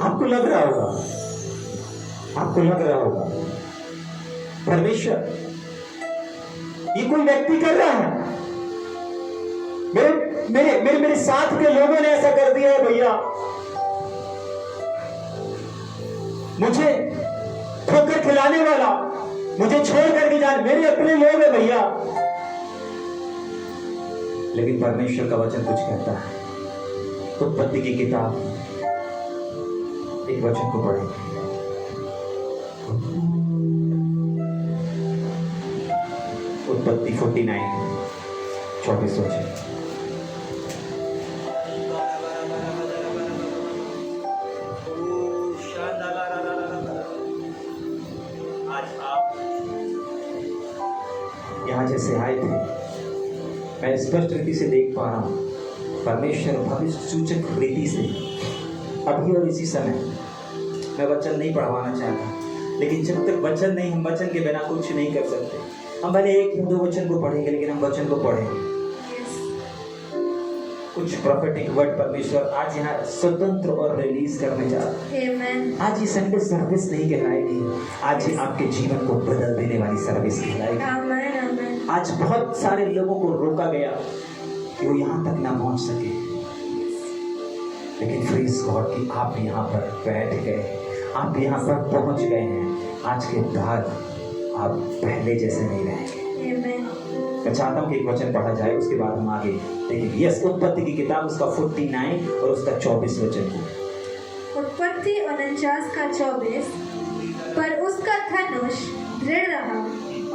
आपको लग रहा होगा परमेश्वर ये कोई व्यक्ति कर रहा है, मेरे साथ के लोगों ने ऐसा कर दिया है भैया, मुझे ठोकर खिलाने वाला, मुझे छोड़ करके जाने, मेरे अपने लोग हैं भैया। लेकिन परमेश्वर का वचन कुछ कहता है। उत्पत्ति की किताब एक वचन को पढ़ेंगे। उत्पत्ति 49:24 वचन। आज आप यहाँ जैसे आए थे, मैं स्पष्ट रीति से देख पा रहा हूँ, परमेश्वर भविष्य सूचक रीति से अभी और इसी समय मैं वचन नहीं पढ़वाना चाहता, लेकिन जब तक वचन नहीं, हम वचन के बिना कुछ नहीं कर सकते। हम भले एक या दो वचन को पढ़ेंगे, लेकिन हम वचन को पढ़ेंगे। कुछ प्रोफेटिक वर्ड परमेश्वर आज यहाँ स्वतंत्र और रिलीज करने जा रहा है। आज ये संडे सर्विस नहीं कहलाएगी, आज ये आपके जीवन को बदल देने वाली सर्विस कहलाएगी। आज बहुत सारे लोगों को रोका गया कि वो यहाँ तक ना पहुँच सके, लेकिन प्रेज़ गॉड कि आप यहाँ पर बैठ गए, आप यहाँ पर पहुँच गए हैं। आज के बाद आप पहले जैसे नहीं रहेंगे। मैं चाहता हूँ कि एक वचन पढ़ा जाए, उसके बाद हम आगे देखेंगे। यस, उत्पत्ति की किताब उसका 49 और उसका 24 वचन। उत्पत्ति 49 का 24। पर उसका धनुष दृढ़ रहा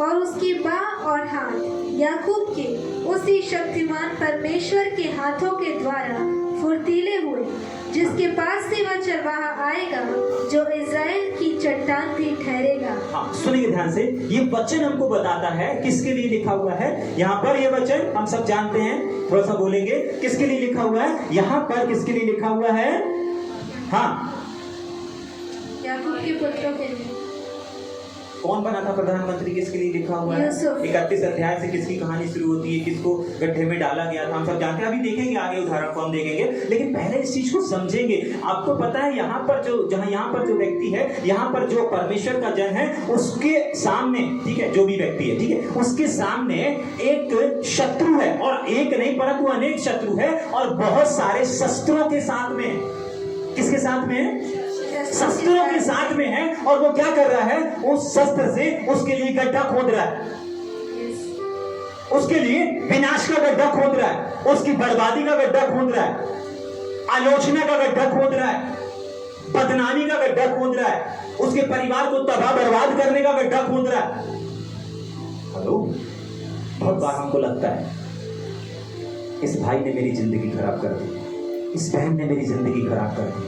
और उसकी बाँह और हाथ याकूब के उसी शक्तिमान परमेश्वर के हाथों के द्वारा फुर्तीले हुए, जिसके पास से वह चरवाहा आएगा जो इज़राइल की चट्टान भी ठहरेगा। हाँ, सुनिए ध्यान से, ये वचन हमको बताता है किसके लिए लिखा हुआ है। यहाँ पर ये वचन हम सब जानते हैं, थोड़ा सा बोलेंगे किसके लिए लिखा हुआ है। यहाँ पर किसके लिए लिखा हुआ है? हाँ, याकूब के पुत्रों के लिए। कौन बना था प्रधानमंत्री, किसके लिए लिखा हुआ है? 31 अध्याय से किसकी कहानी शुरू होती है, किसको गड्ढे में डाला गया था, हम सब जानते हैं। अभी देखेंगे आगे उदाहरण को हम देखेंगे, लेकिन पहले इस चीज को समझेंगे। आपको पता है यहाँ पर जो व्यक्ति है, यहाँ पर जो परमेश्वर का जन है, उसके सामने, ठीक है, जो भी व्यक्ति है, ठीक है, उसके सामने एक शत्रु है, और एक नहीं परंतु अनेक शत्रु है, और बहुत सारे शस्त्रों के साथ में। किसके साथ में? शस्त्रों के साथ में है। और वो क्या कर रहा है? उस शस्त्र से उसके लिए गड्ढा खोद रहा है, उसके लिए विनाश का गड्ढा खोद रहा है, उसकी बर्बादी का गड्ढा खोद रहा है, आलोचना का गड्ढा खोद रहा है, बदनामी का गड्ढा खोद रहा है, उसके परिवार को तबाह बर्बाद करने का गड्ढा खोद रहा है। हेलो, बहुत बार हमको लगता है इस भाई ने मेरी जिंदगी खराब कर दी, इस बहन ने मेरी जिंदगी खराब कर दी,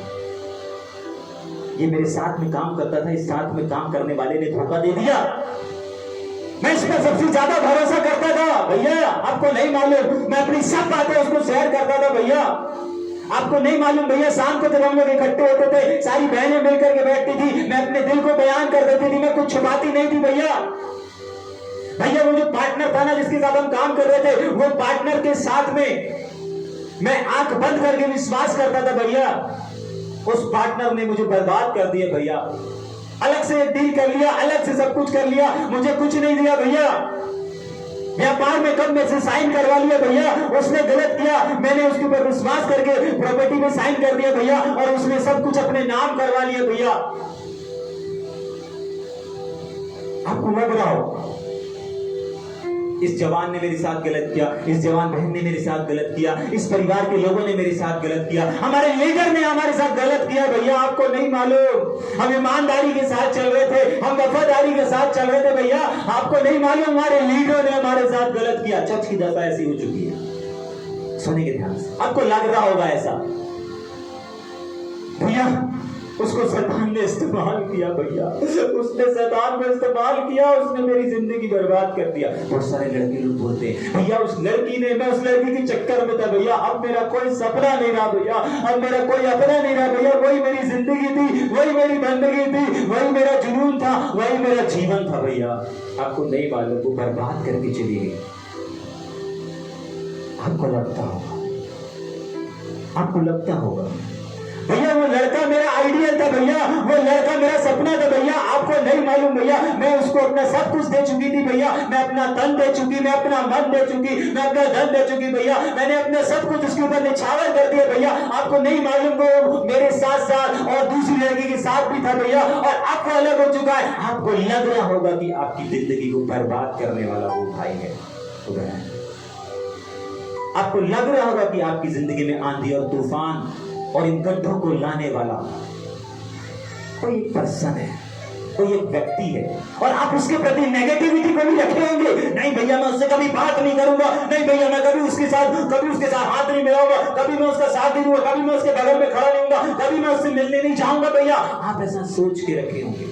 ये मेरे साथ में काम करता था, इस साथ में काम करने वाले ने धोखा दे दिया, मैं इस पर सबसे ज्यादा भरोसा करता था। भैया आपको नहीं मालूम, मैं अपनी सब बातें उसको शेयर करता था। भैया आपको नहीं मालूम, भैया शाम को जब हम लोग इकट्ठे होते थे, सारी बहनें मिलकर के बैठती थी, मैं अपने दिल को बयान कर देती थी, मैं कुछ छुपाती नहीं थी। भैया वो जो पार्टनर था ना, जिसके साथ हम काम कर रहे थे, वो पार्टनर के साथ में मैं आंख बंद करके विश्वास करता था। भैया उस पार्टनर ने मुझे बर्बाद कर दिया। भैया अलग से डील कर लिया, अलग से सब कुछ कर लिया, मुझे कुछ नहीं दिया। भैया व्यापार में कब में से साइन करवा लिया। भैया उसने गलत किया, मैंने उसके ऊपर विश्वास करके प्रॉपर्टी में साइन कर दिया। भैया और उसने सब कुछ अपने नाम करवा लिया। भैया आपको लग रहा हो इस जवान ने मेरे साथ गलत किया, इस जवान बहन ने मेरे साथ गलत किया, इस परिवार के लोगों ने मेरे साथ गलत किया, हमारे लीडर ने हमारे साथ गलत किया। भैया आपको नहीं मालूम, हम ईमानदारी के साथ चल रहे थे, हम वफादारी के साथ चल रहे थे। भैया आपको नहीं मालूम, हमारे लीडर ने हमारे साथ गलत किया। चर्च की दशा ऐसी हो चुकी है। सुने के ध्यान से, आपको लग रहा होगा ऐसा। भैया उसको शैतान ने इस्तेमाल किया। भैया उसने शैतान को इस्तेमाल किया, उसने मेरी जिंदगी बर्बाद कर दिया। बहुत सारे लड़के लोग बोलते हैं भैया उस लड़की ने, मैं उस लड़की के चक्कर में था। भैया अब मेरा कोई सपना नहीं रहा। भैया अब मेरा कोई अपना नहीं रहा। भैया वही मेरी जिंदगी थी, वही मेरी बंदगी थी, वही मेरा जुनून था, वही मेरा जीवन था। भैया आपको नहीं मालूम, वो बर्बाद करके चली गई। आपको लगता होगा भैया वो लड़का मेरा आइडियल था। भैया वो लड़का मेरा सपना था। भैया आपको नहीं मालूम, भैया मैं उसको अपना सब कुछ दे चुकी थी। भैया मैं अपना तन दे चुकी, मैं अपना मन दे चुकी, मैं अपना धन दे चुकी। भैया मैंने अपना सब कुछ उसके ऊपर निछावर कर दिया। भैया आपको नहीं मालूम, वो मेरे साथ और दूसरी लड़की के साथ भी था। भैया और आपको अलग हो चुका है। आपको लग रहा होगा कि आपकी जिंदगी को बर्बाद करने वाला वो भाई है, वो बहन है। आपको लग रहा होगा कि आपकी जिंदगी में आंधी और तूफान और इन गड्ढों को लाने वाला कोई एक पर्सन है, कोई एक व्यक्ति है, और आप उसके प्रति नेगेटिविटी को भी रखे होंगे। नहीं भैया मैं उससे कभी बात नहीं करूंगा, नहीं भैया मैं कभी उसके साथ हाथ नहीं मिलाऊंगा, कभी मैं उसका साथ नहीं दूंगा, कभी मैं उसके बगल में खड़ा नहीं होऊंगा, कभी मैं उससे मिलने नहीं जाऊंगा। भैया आप ऐसा सोच के रखे होंगे,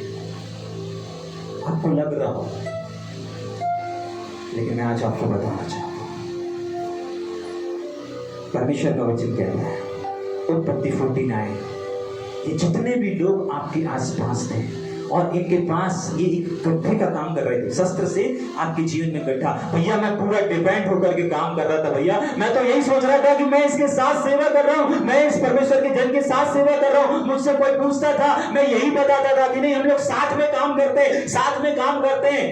आपको लग रहा हो, लेकिन मैं आज आपको बताना चाहता हूं, परमेश्वर का वचन कह रहा है उत्पत्ति 49 कि जितने भी लोग आपके आसपास थे और इनके पास ये एक गड्ढे का काम कर रहे थे, शस्त्र से आपके जीवन में गड्ढा। भैया मैं पूरा डिपेंड होकर के काम कर रहा था, भैया मैं तो यही सोच रहा था कि मैं इसके साथ सेवा कर रहा हूँ, मैं इस परमेश्वर के जन के साथ सेवा कर रहा हूँ। मुझसे कोई पूछता था, मैं यही बताता था कि नहीं हम लोग साथ में काम करते हैं, साथ में काम करते हैं।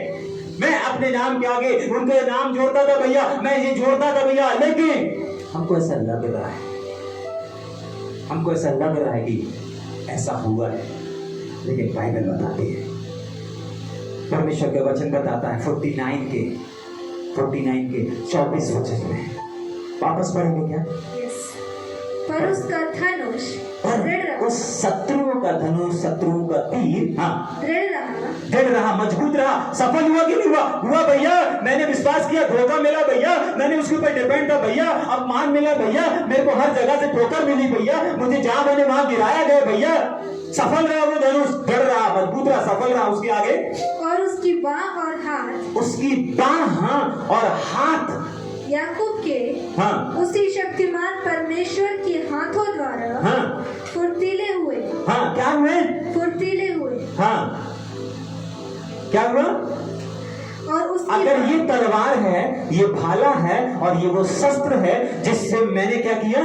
मैं अपने नाम के आगे उनके नाम जोड़ता था भैया, मैं ये जोड़ता था भैया, लेकिन हमको ऐसा लग रहा है, हमको ऐसा लग रहा है कि ऐसा हुआ है, लेकिन बाइबल बताती है, परमेश्वर का वचन बताता है 49 के 24 वचन में। वापस पढ़ेंगे क्या? पर उसका धनुष दृढ़ रहा, उस शत्रुओं का धनुष, शत्रुओं का तीर हाँ दृढ़ रहा, मजबूत रहा। सफल हुआ कि नहीं हुआ? हुआ भैया। मैंने विश्वास किया, धोखा मिला भैया, मैंने उसके ऊपर डिपेंड था भैया, अपमान मिला भैया, मेरे को हर जगह से ठोकर मिली भैया, मुझे जहां मैंने वहां गिराया गया भैया। सफल रहा वो धनुष, दृढ़ रहा, मजबूत रहा, सफल रहा। उसके आगे और उसकी बाह और हाथ, उसकी बाह और हाथ याकूब के उसी शक्तिमान परमेश्वर के हाथों द्वारा फुर्तीले हुए। क्या हुए? फुर्तीले हुए। क्या हुआ? और उसकी अगर ये तलवार है, ये भाला है और ये वो शस्त्र है जिससे मैंने क्या किया?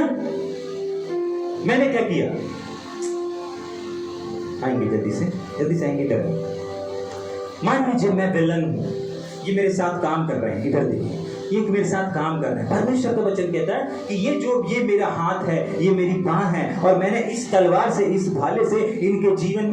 आएंगे जल्दी से आएंगे। मान लीजिए मैं विलन हूं, ये मेरे साथ काम कर रहे हैं, इधर देखिए, ये मेरे साथ काम कर रहे हैं। परमेश्वर का वचन कहता है कि ये मेरा हाथ है, ये मेरी बाह है, और मैंने इस तलवार से, इस भाले से इनके जीवन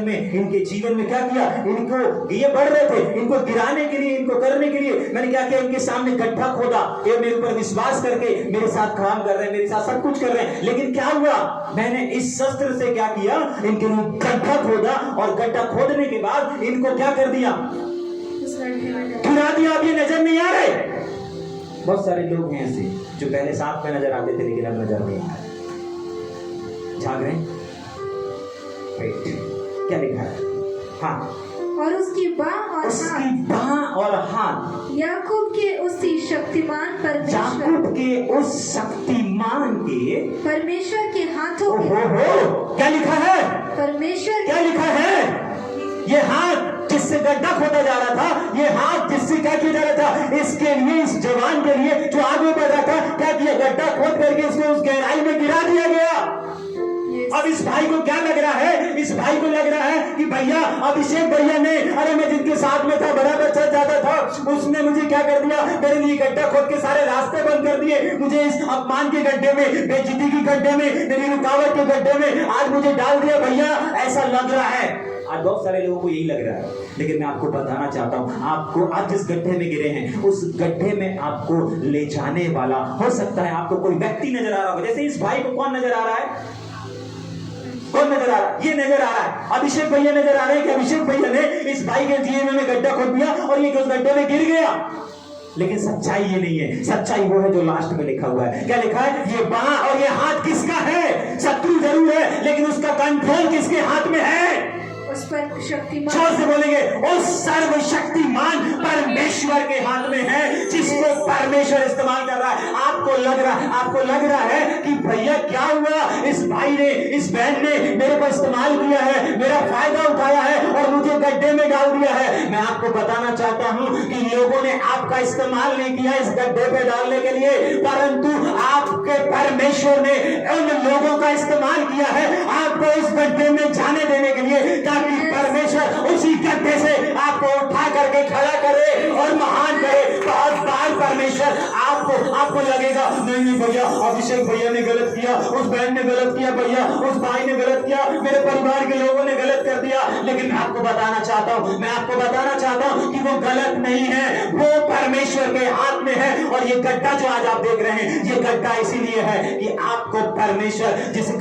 में क्या किया? इनको, ये बढ़ रहे थे, इनको गिराने के लिए, इनको करने के लिए मैंने क्या किया? इनके सामने गड्ढा खोदा। ये मेरे ऊपर विश्वास करके मेरे साथ काम कर रहे हैं, मेरे साथ सब कुछ कर रहे हैं, लेकिन क्या हुआ? मैंने इस शस्त्र से क्या किया? इनके लिए गड्ढा खोदा, और गड्ढा खोदने के बाद इनको क्या कर दिया? गिरा दिया। अब ये नजर नहीं आ रहे। बहुत सारे लोग हैं ऐसे जो पहले साथ में नजर आते थे, लेकिन अब नजर नहीं आ रहे। जाग रहे? क्या लिखा है? और उसकी बाह और हाथ याकूब के उसी शक्तिमान परमेश्वर के हाथों क्या लिखा है? परमेश्वर क्या लिखा है? ये हाथ जिससे गड्ढा खोदा जा रहा था, ये हाथ जिससे क्या किया जा रहा था, इसके लिए, इस जवान के लिए जो आगे बढ़ रहा था, क्या किया? गड्ढा खोद करके इसको उस गहराई में गिरा दिया गया। अब इस भाई को क्या लग रहा है? इस भाई को लग रहा है कि भैया, अभिषेक भैया ने, अरे मैं जिनके साथ में था, बराबर चल जाता था, उसने मुझे क्या कर दिया? मेरे लिए गड्ढा खोद के सारे रास्ते बंद कर दिए, मुझे इस अपमान के गड्ढे में, बेइज्जती के गड्ढे में, मेरी रुकावट के गड्ढे में आज मुझे डाल दिया। भैया ऐसा लग रहा है, आज बहुत सारे लोगों को यही लग रहा है, लेकिन मैं आपको बताना चाहता हूं, आपको आज जिस गड्ढे में गिरे हैं, उस गड्ढे में आपको ले जाने वाला, हो सकता है आपको कोई व्यक्ति नजर आ रहा होगा। जैसे इस भाई को कौन नजर आ रहा है? कौन नजर आ रहा है? ये नजर आ रहा है, अभिषेक भैया नजर आ रहे हैं कि अभिषेक भैया ने इस भाई के जीवन में गड्ढा खोद दिया और ये उस गड्ढे में गिर गया। लेकिन सच्चाई ये नहीं है। सच्चाई वो है जो लास्ट में लिखा हुआ है। क्या लिखा है? ये बाह और ये हाथ किसका है? शत्रु जरूर है, लेकिन उसका कंट्रोल किसके हाथ में है? उस पर शक्तिमान, जोर से बोलेंगे, उस सर्वशक्तिमान परमेश्वर के हाथ में है, जिसको परमेश्वर इस्तेमाल कर रहा है। आपको लग रहा है कि भैया क्या हुआ? इस भाई ने, इस बहन ने मेरे को इस्तेमाल किया है, मेरा फायदा उठाया है और मुझे गड्ढे में डाल दिया है। मैं आपको बताना चाहता हूं कि लोगों ने आपका इस्तेमाल नहीं किया इस गड्ढे पे डालने के लिए, परंतु आपके परमेश्वर ने उन लोगों का इस्तेमाल किया है आपको इस गड्ढे में जाने देने के लिए, ताकि परमेश्वर उसी गड्ढे से आपको उठा करके खड़ा करे और महान करे। बहुत बार परमेश्वर आपको लगेगा नहीं भैया, अभिषेक भैया ने गलत किया, उस बहन ने गलत किया, भैया उस भाई ने गलत किया, मेरे परिवार के लोगों ने गलत कर दिया। लेकिन मैं आपको बताना चाहता हूं कि वो गलत नहीं है, वो परमेश्वर के हाथ में है। और ये गड्ढा जो आज आप देख रहे हैं, ये गड्ढा इसीलिए है कि आपको परमेश्वर जिस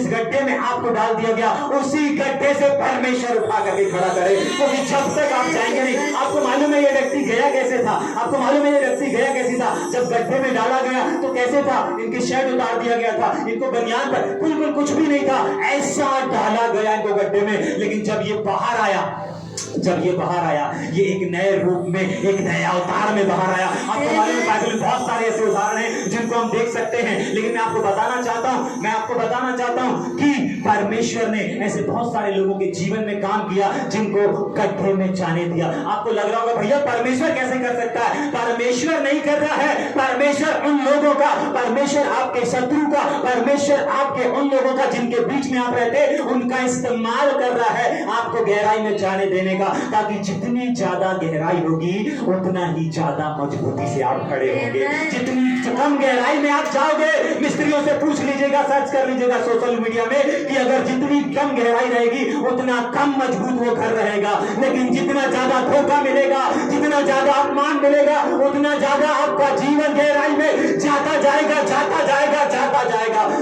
गड्ढे में आपको डाल दिया गया, उसी गड्ढे से परमेश्वर उठा करके खड़ा करे। क्योंकि जब तक आप जाएंगे नहीं, आपको मालूम है ये व्यक्ति गया कैसे था, आपको मालूम है ये व्यक्ति गया कैसे था। जब गड्ढे में डाला गया तो कैसे था, इनके शर्ट उतार दिया गया था, इनको बनियान पर बिल्कुल कुछ भी नहीं था, ऐसा डाला गया इनको गड्ढे में। लेकिन जब ये बाहर आया, ये एक नए रूप में, एक नए अवतार में बाहर आया। आपको मालूम है बाइबल में बहुत सारे ऐसे उदाहरण हैं जिनको हम देख सकते हैं। लेकिन मैं आपको बताना चाहता हूं कि परमेश्वर ने ऐसे बहुत सारे लोगों के जीवन में काम किया जिनको गड्ढे में जाने दिया। आपको लग रहा होगा भैया परमेश्वर कैसे कर सकता है? परमेश्वर नहीं कर रहा है, परमेश्वर उन लोगों का, परमेश्वर आपके शत्रु का, परमेश्वर आपके उन लोगों का जिनके बीच में आप रहते, उनका इस्तेमाल कर रहा है आपको गहराई में जाने देने का, ताकि जितनी ज्यादा गहराई होगी उतना ही ज्यादा मजबूती से आप खड़े होंगे। जितनी कम गहराई में आप जाओगे, मिस्त्रियों से पूछ लीजिएगा, सर्च कर लीजिएगा सोशल मीडिया में कि अगर जितनी कम गहराई रहेगी उतना कम मजबूत वो घर रहेगा। लेकिन जितना ज्यादा धोखा मिलेगा, जितना ज्यादा अपमान मिलेगा, उतना ज्यादा आपका जीवन गहराई में जाता जाएगा।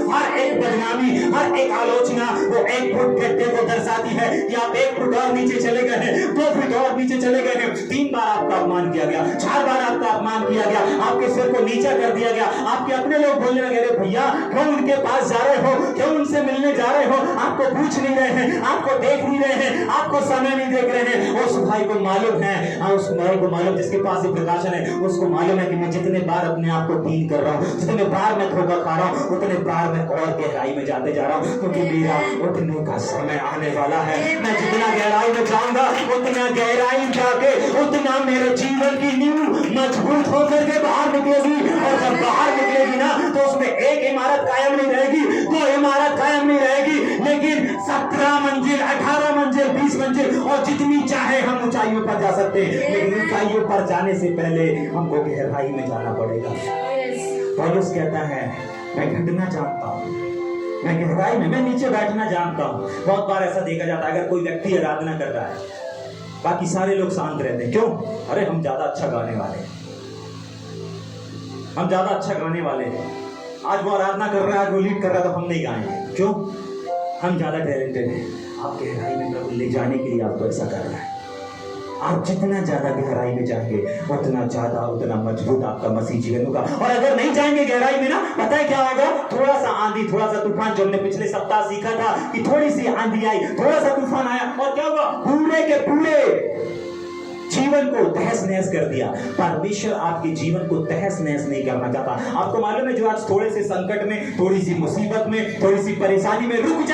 हर एक बदनामी, हर एक आलोचना वो 1 फुट गड्ढे को दर्शाती है कि आप 1 फुट और नीचे चले गए हैं, 2 फुट और नीचे चले गए हैं। 3 बार आपका अपमान किया गया, 4 बार आपका अपमान किया गया, आपके सिर को नीचा कर दिया गया। आपके अपने लोग बोलने लगे, अरे भैया क्यों उनके पास जा रहे हो, क्यों उनसे मिलने जा रहे हो, आपको पूछ नहीं रहे हैं, आपको देख नहीं रहे हैं, आपको समय नहीं देख रहे हैं। उस भाई को मालूम है, उस भाई को मालूम, जिसके पास ये प्रकाशन है, उसको मालूम है कि मैं जितने बार अपने आप को डील कर रहा हूँ, जितने बार मैं धोखा खा रहा हूँ, उतने बार मैं और गहराई में जाते जा रहा हूँ। क्योंकि मेरा उठने का समय आने वाला है। मैं जितना गहराई में जाऊंगा, उतना गहराई जाके उतना मेरे जीवन की नींव मजबूत होकर के बाहर निकलेगी। और जब बाहर निकलेगी ना, तो उसमें एक इमारत कायम नहीं रहेगी, 2 इमारत कायम नहीं रहेगी, लेकिन 17 मंजिल, 18 मंजिल, 20 मंजिल और जितनी चाहे हम ऊंचाइयों पर जा सकते हैं। लेकिन ऊंचाइयों पर जाने से पहले हमको गहराई में जाना पड़ेगा। पौलुस कहता है, मैं घटना जानता हूं, मैं गहराई में, मैं नीचे बैठना जानता हूं। बहुत बार ऐसा देखा जाता है, अगर कोई व्यक्ति आराधना कर रहा है, बाकी सारे लोग शांत रहते हैं। क्यों? अरे हम ज्यादा अच्छा गाने वाले हैं, हम ज्यादा अच्छा गाने वाले हैं, आज वो आराधना कर रहा है, आज वो लीड कर रहा है, तो हम नहीं गाएंगे। क्यों? हम ज्यादा टैलेंटेड हैं। आप गहराई में प्रभु ले जाने के लिए आपको ऐसा करना है। आप जितना ज्यादा गहराई में जाएंगे, उतना मजबूत आपका मसीह जीवन होगा। और अगर नहीं जाएंगे गहराई में ना, पता है क्या होगा? थोड़ा सा आंधी, थोड़ा सा तूफान, जो हमने पिछले सप्ताह सीखा था कि थोड़ी सी आंधी आई, थोड़ा सा तूफान आया, और क्या हुआ? पूरे के पूरे जीवन को तहस नहस कर दिया। परमेश्वर आपके जीवन को तहस नहस नहीं करना चाहता। आपको मालूम है, जो आज थोड़े से संकट में, थोड़ी सी मुसीबत में, थोड़ी सी परेशानी में रुक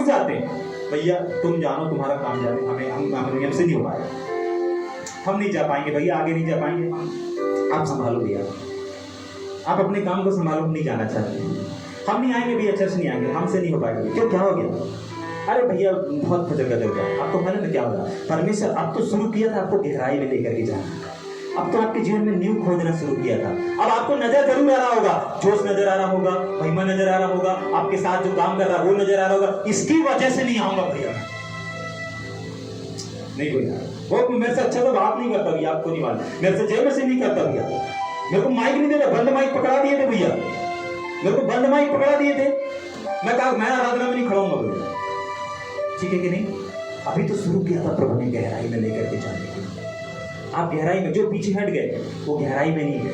जाते, भैया तुम जानो, तुम्हारा काम जाने, हमसे नहीं हो पाएगा, हम नहीं जा पाएंगे भैया, आगे नहीं जा पाएंगे, आप संभालो भैया, आप अपने काम को संभालो, हम नहीं जाना चाहते, हम नहीं आएंगे भैया, चर्च नहीं आएंगे, हमसे नहीं हो पाएगा। क्यों? क्या हो गया? अरे भैया बहुत फजल हो गया। आपको मालूम है क्या होगा? परमेश्वर अब तो शुरू किया था आपको गहराई में लेकर के जाना, अब तो आपके जीवन में न्यू खोजना शुरू किया था। अब आपको नजर जरूर आ रहा होगा, जोश नजर आ रहा होगा, महिमा नजर आ रहा होगा, आपके साथ जो काम कर रहा है वो नजर आ रहा होगा। इसकी वजह से नहीं आऊंगा भैया, नहीं कोई वो मेरे से अच्छा तो बात नहीं करता भैया, आपको नहीं मालूम, मेरे से जेब में से नहीं करता भैया, मेरे को माइक नहीं देता, बंद माइक पकड़ा दिए थे भैया, मेरे को बंद माइक पकड़ा दिए थे, मैं कहा मैं आराधना में नहीं खड़ा हूंगा भैया। ठीक है कि नहीं? अभी तो शुरू किया था प्रभु ने गहराई में लेकर के जाने के लिए। आप गहराई में, जो पीछे हट गए वो गहराई में नहीं गए।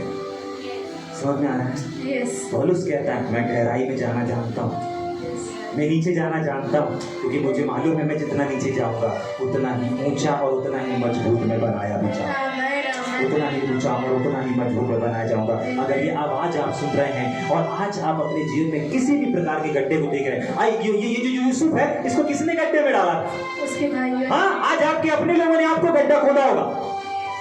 समझ में आ रहा है? Yes. पौलुस कहता है, मैं गहराई में जाना जानता हूँ, मैं नीचे जाना जानता हूँ, क्योंकि मुझे मालूम है मैं जितना नीचे जाऊंगा उतना ही ऊंचा और उतना ही मजबूत मैं बनाया भी जाऊंगा, उतना ही ऊंचा और उतना ही मजबूत मैं बनाया जाऊंगा। अगर ये आवाज आप सुन रहे हैं और आज आप अपने जीवन में किसी भी प्रकार के गड्ढे को देख रहे हैं, ये जो यूसुफ है, इसको किसने गड्ढे में डाला? उसके भाई। हाँ, आज आपके अपने लोगों ने आपको गड्ढा खोदा होगा,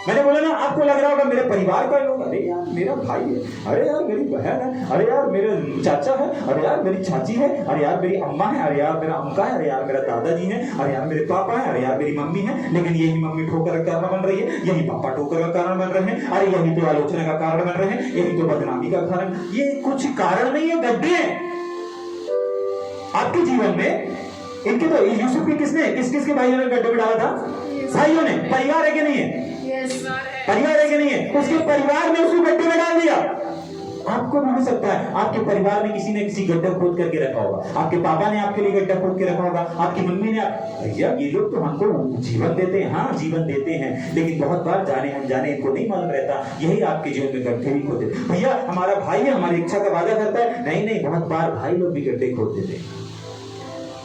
मैंने बोला ना, आपको लग रहा होगा मेरे परिवार का लोग, अरे यार मेरा भाई है, अरे यार मेरी बहन है, अरे यार मेरे चाचा है, अरे यार मेरी चाची है, अरे यार मेरी अम्मा है, अरे यार मेरा अम्का है, अरे यार मेरा दादाजी है, अरे यार मेरे पापा है, अरे यार मेरी मम्मी है। लेकिन यही मम्मी ठोकर का कारण बन रही है, यही पापा ठोकर का कारण बन रहे हैं, अरे यही तो आलोचना का कारण बन रहे हैं, यही तो बदनामी का कारण। ये कुछ कारण नहीं है, गड्ढे हैं आपके जीवन में। इनके तो यूसुफ की किसने किस किस के भाइयों ने गड्ढे में डाला था? भाइयों ने। परिवार है कि नहीं है? परिवार है कि नहीं है? उसके परिवार ने उसको गड्ढे में डाल दिया। आपको भी हो सकता है आपके परिवार में किसी ने किसी गड्ढा खोद करके रखा होगा, आपके पापा ने आपके लिए गड्ढा खोद के रखा होगा, आपकी मम्मी ने। भैया ये लोग तो हमको जीवन देते हैं, हाँ जीवन देते हैं, लेकिन बहुत बार जाने अनजाने इनको नहीं मालूम रहता, यही आपके जीवन में गड्ढे भी खोदते। भैया हमारा भाई है, हमारी इच्छा का वादा करता है, नहीं, बहुत बार भाई लोग भी गड्ढे खोद देते हैं,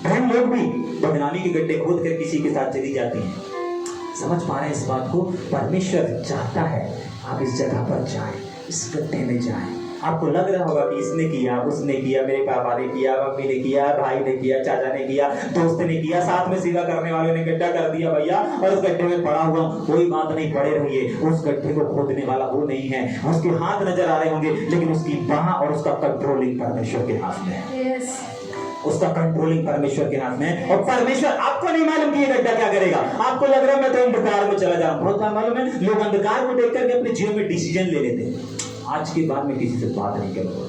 बहन लोग भी बदनामी के गड्ढे खोद कर किसी के साथ चली जाती हैं। समझ पा रहे हैं इस बात को? परमेश्वर चाहता है आप इस जगह पर जाएं, इस गड्ढे में जाएं। आपको लग रहा होगा कि इसने किया, उसने किया, मेरे पापा ने किया, मम्मी ने किया, भाई ने किया, चाचा ने किया, दोस्त ने किया, साथ में सेवा करने वालों ने गड्ढा कर दिया भैया, और उस गड्ढे में पड़ा हुआ। कोई बात नहीं, पड़े रहिए। उस गड्ढे को खोदने वाला वो नहीं है, उसके हाथ नजर आ रहे होंगे, लेकिन उसकी बाह और उसका कंट्रोलिंग परमेश्वर के हाथ में है। उसका कंट्रोलिंग परमेश्वर के हाथ में है। और परमेश्वर आपको नहीं मालूम कि ये गड्ढा क्या करेगा। आपको लग रहा है मैं तो अंधकार में चला जा रहा हूं। बहुत बार मालूम है लोग अंधकार को देख करके अपने जीवन में डिसीजन ले लेते हैं। आज के बाद मैं किसी से बात नहीं करूंगा,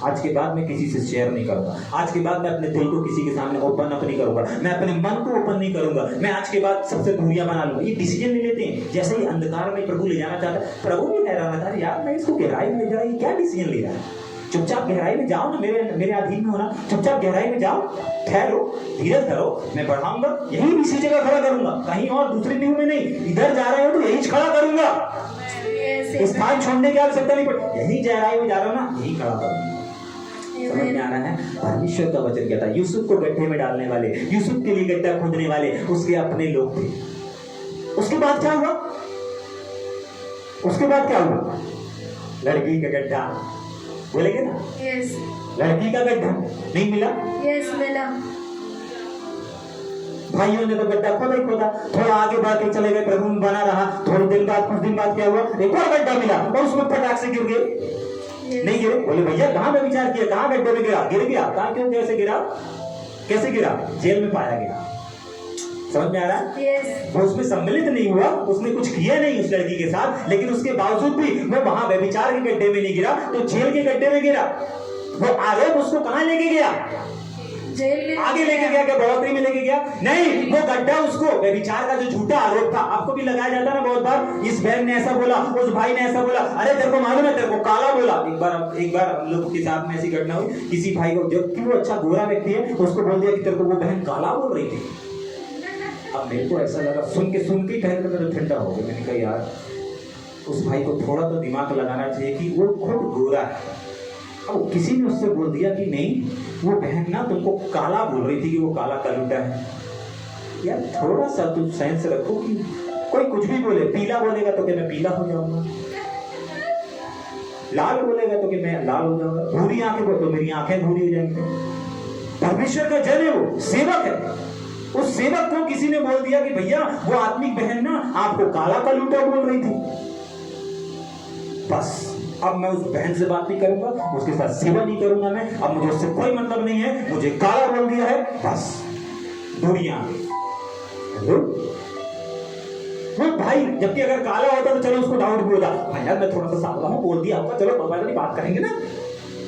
आज के बाद मैं किसी से शेयर नहीं करूंगा, आज के बाद मैं अपने दिल को किसी के सामने ओपन अप नहीं करूंगा, मैं अपने मन को ओपन नहीं करूंगा, मैं आज के बाद सबसे दूरियां बना लूंगा। ये डिसीजन ले लेते हैं। जैसे ही अंधकार में प्रभु ले जाना चाहता है, प्रभु भी कह रहा था यार मैं इसको गहराई में ले जा रहा, ये क्या डिसीजन ले रहा है? चुपचाप गहराई में जाओ ना, मेरे अधीन में होना, चुपचाप गहराई में जाओ, ठहरो, धीरज धरो, मैं बढ़ाऊंगा, यही इसी जगह खड़ा करूंगा, कहीं और दूसरी न्यू में नहीं। इधर जा रहे हो तो यही खड़ा करूंगा, स्थान छोड़ने की आवश्यकता नहीं पड़ती। यही गहराई में जा रहा हूं ना, यही खड़ा करूंगा। समझ में आ रहा है? परमेश्वर का वचन क्या था? यूसुफ को गड्ढे में डालने वाले, यूसुफ के लिए गड्ढा खोदने वाले उसके अपने लोग थे। उसके बाद क्या हुआ? उसके बाद क्या हुआ? लड़की का गड्ढा, बोलेंगे ना? यस। लड़की का गड्ढा नहीं मिला? यस मिला। भाइयों ने तो गड्ढा खोदा ही खोदा, थोड़ा आगे बढ़ के चले गए, प्रभु में बना रहा। थोड़े दिन बाद, कुछ दिन बाद क्या हुआ? एक और गड्ढा मिला और उसमें फटाक से गिर गए। नहीं गिरे? बोले भैया कहाँ पे विचार किया, कहाँ गड्ढे में गिरा? गिर गया। कहाँ, क्यों, कैसे गिरा? कैसे गिरा? जेल में पाया गया। समझ में आ रहा है? yes. वो उसमें सम्मिलित नहीं हुआ, उसने कुछ किया नहीं उस लड़की के साथ, लेकिन उसके बावजूद भी वो वहां व्यभिचार के गड्ढे में नहीं गिरा, तो जेल के गड्ढे में गिरा। वो आरोप उसको कहां लेके गया? जेल में। आगे लेके गया क्या? बढ़ोतरी में लेके गया? नहीं, वो गड्ढा उसको व्यभिचार का जो झूठा आरोप था, आपको भी लगाया जाता ना बहुत बार, इस बहन ने ऐसा बोला, उस भाई ने ऐसा बोला, अरे तेरे को मालूम है, तेरे को काला बोला। एक बार हम लोग के साथ में ऐसी घटना हुई, किसी भाई को, जबकि वो अच्छा गोरा व्यक्ति है, उसको बोल दिया कि तेरे को वो बहन काला बोल रही थी। अब मेरे को ऐसा लगा, सुन के टहल कर तो ठंडा हो गया। मैंने कहा यार उस भाई को थोड़ा तो दिमाग लगाना चाहिए कि वो खुद गोरा है। अब किसी ने उससे बोल दिया कि नहीं वो बहन ना तुमको काला बोल रही थी, कि वो काला कलूटा है। यार थोड़ा सा तुम सेंस रखो कि कोई कुछ भी बोले, पीला बोलेगा तो कि मैं पीला हो जाऊंगा, लाल बोलेगा तो कि मैं लाल हो जाऊंगा, भूरी आंखें बोले तो मेरी आंखें भूरी हो जाएंगी। परमेश्वर का जन है, वो सेवक है। उस सेवक को किसी ने बोल दिया कि भैया वो आत्मिक बहन ना आपको काला कलूटा बोल रही थी। बस अब मैं उस बहन से बात नहीं करूंगा, उसके साथ सेवा नहीं करूंगा मैं, अब मुझे उससे कोई मतलब नहीं है, मुझे काला बोल दिया है, बस दूरियां। हेलो वो भाई, जबकि अगर काला होता तो चलो उसको डाउट भी होता, भाई यार मैं थोड़ा सा सावधान हूं, बोल दिया होगा, चलो बाबा की बात करेंगे ना।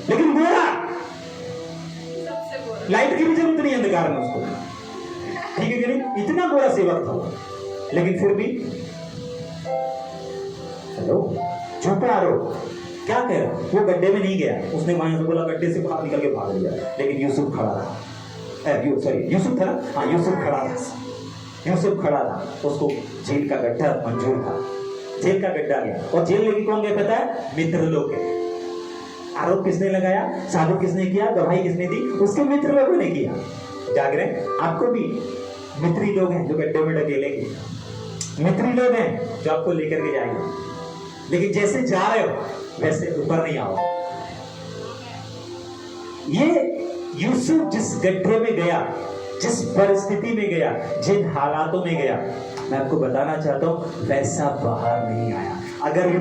लेकिन गोरा, लाइट की भी जरूरत नहीं अंधकार में उसको, ठीक है कि नहीं? इतना गोरा सेवक था, लेकिन फिर भी हेलो झूठा आरोप। क्या कह रहा? वो गड्ढे में नहीं गया, उसने वहां से बोला गड्ढे से बाहर निकल के भाग लिया, लेकिन यूसुफ खड़ा रहा। यूसुफ था ना? हाँ यूसुफ खड़ा था, यूसुफ खड़ा था। उसको जेल का गड्ढा मंजूर था, जेल का गड्ढा गया। और जेल लेके कौन गया पता है? मित्र लोग गए। आरोप किसने लगाया? साबित किसने किया? गवाही किसने दी? उसके मित्र लोगों ने किया। जाग रहे? आपको भी मित्री लोग हैं जो गड्ढे में ढकेलेंगे, मित्री लोग हैं जो आपको लेकर के जाएंगे, लेकिन जैसे जा रहे हो वैसे ऊपर नहीं आओ। ये यूसुफ जिस गड्ढे में गया, जिस परिस्थिति में गया, जिन हालातों में गया, मैं आपको बताना चाहता हूं वैसा बाहर नहीं आया। अगर वो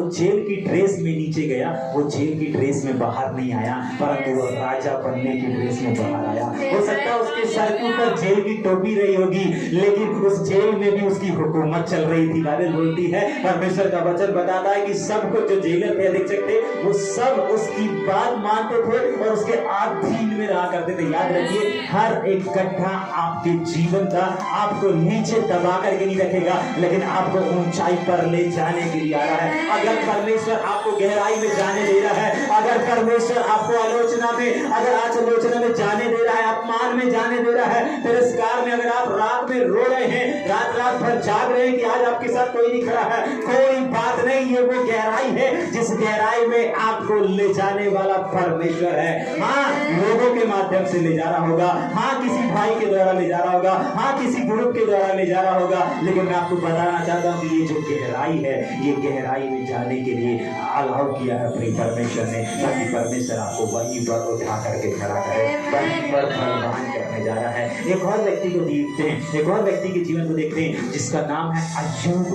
जेल की ड्रेस में नीचे गया, वो जेल की ड्रेस में बाहर नहीं आया, परंतु वो राजा बनने की ड्रेस में बाहर आया। हो सकता है उसके सर के ऊपर जेल की टोपी रही होगी, लेकिन उस जेल में भी उसकी हुकूमत चल रही थी। बाइबल बोलती है, परमेश्वर का वचन बताता है कि सबको जो जेलर थे, अधीक्षक थे, वो सब उसकी बात मानते थे और उसके अधीन में रहा करते थे। याद रखिए, हर एक गड्ढा आपके जीवन का आपको नीचे दबा करके नहीं रखेगा, लेकिन आपको ऊंचाई पर ले जाने के लिए आ रहा है। अगर परमेश्वर आपको गहराई में जाने दे रहा है, अगर परमेश्वर आपको आलोचना में जाने दे रहा है, अपमान में जाने दे रहा है, तिरस्कार में, अगर आप रात में रो रहे हैं, रात भर जाग रहे हैं कि आज आपके साथ कोई नहीं खड़ा है, कोई बात नहीं, ये वो गहराई है जिस गहराई में आपको ले जाने वाला परमेश्वर है। हाँ, लोगों के माध्यम से ले जा रहा होगा, हाँ किसी भाई के द्वारा ले जा रहा होगा, हाँ किसी ग्रुप के द्वारा ले जा रहा होगा, लेकिन मैं आपको बताना चाहता हूँ कि ये जो गहराई है, ये गहराई में जाने के लिए अलाउ किया है अपने परमेश्वर ने, ताकि परमेश्वर आपको वहीं पर उठा करके खड़ा करे, वहीं पर बलवान करने जा रहा है। एक और व्यक्ति को देखते हैं, एक और व्यक्ति के जीवन को देखते हैं, जिसका नाम है अय्यूब।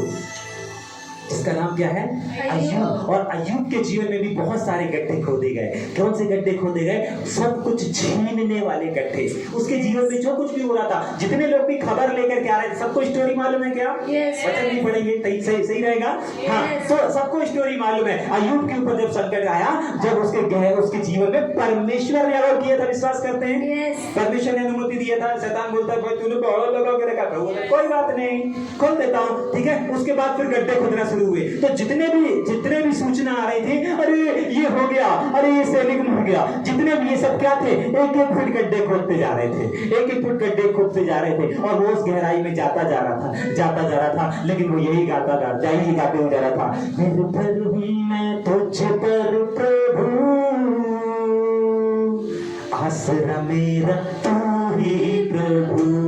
जिसका नाम क्या है? अय्यूब। और अय्यूब के जीवन में भी बहुत सारे गड्ढे खोदे गए। कौन से गड्ढे खोदे गए? सब कुछ छीनने वाले गड्ढे। उसके जीवन में जो कुछ भी हो रहा था, जितने लोग भी खबर लेकर के आ रहे थे, सबको स्टोरी मालूम है क्या? वचन नहीं पढ़ेंगे, सही रहेगा। हाँ, तो सबको स्टोरी मालूम है। अय्यूब के ऊपर जब संकट आया, जब उसके जीवन में परमेश्वर ने अलाउ किया था, विश्वास करते हैं, परमेश्वर ने अनुमति दिया था। शैतान बोलता है, भाई तूने बहुत लगा के रखा, कोई बात नहीं, खोल देता हूँ, ठीक है। उसके बाद फिर गड्ढे खोदना शुरू हुए, तो जितने भी सूचना आ रही थी, अरे ये हो गया, अरे ये सैनिक हो गया, जितने भी ये सब क्या थे, एक एक फुट गड्ढे खोदते जा रहे थे, एक एक फुट गड्ढे खोदते जा रहे थे, और वो उस गहराई में जाता जा रहा था, लेकिन वो यही गाते जा रहा था, निर्भर हूं मैं तुझ पर प्रभु, आसरा मेरा तू ही प्रभु।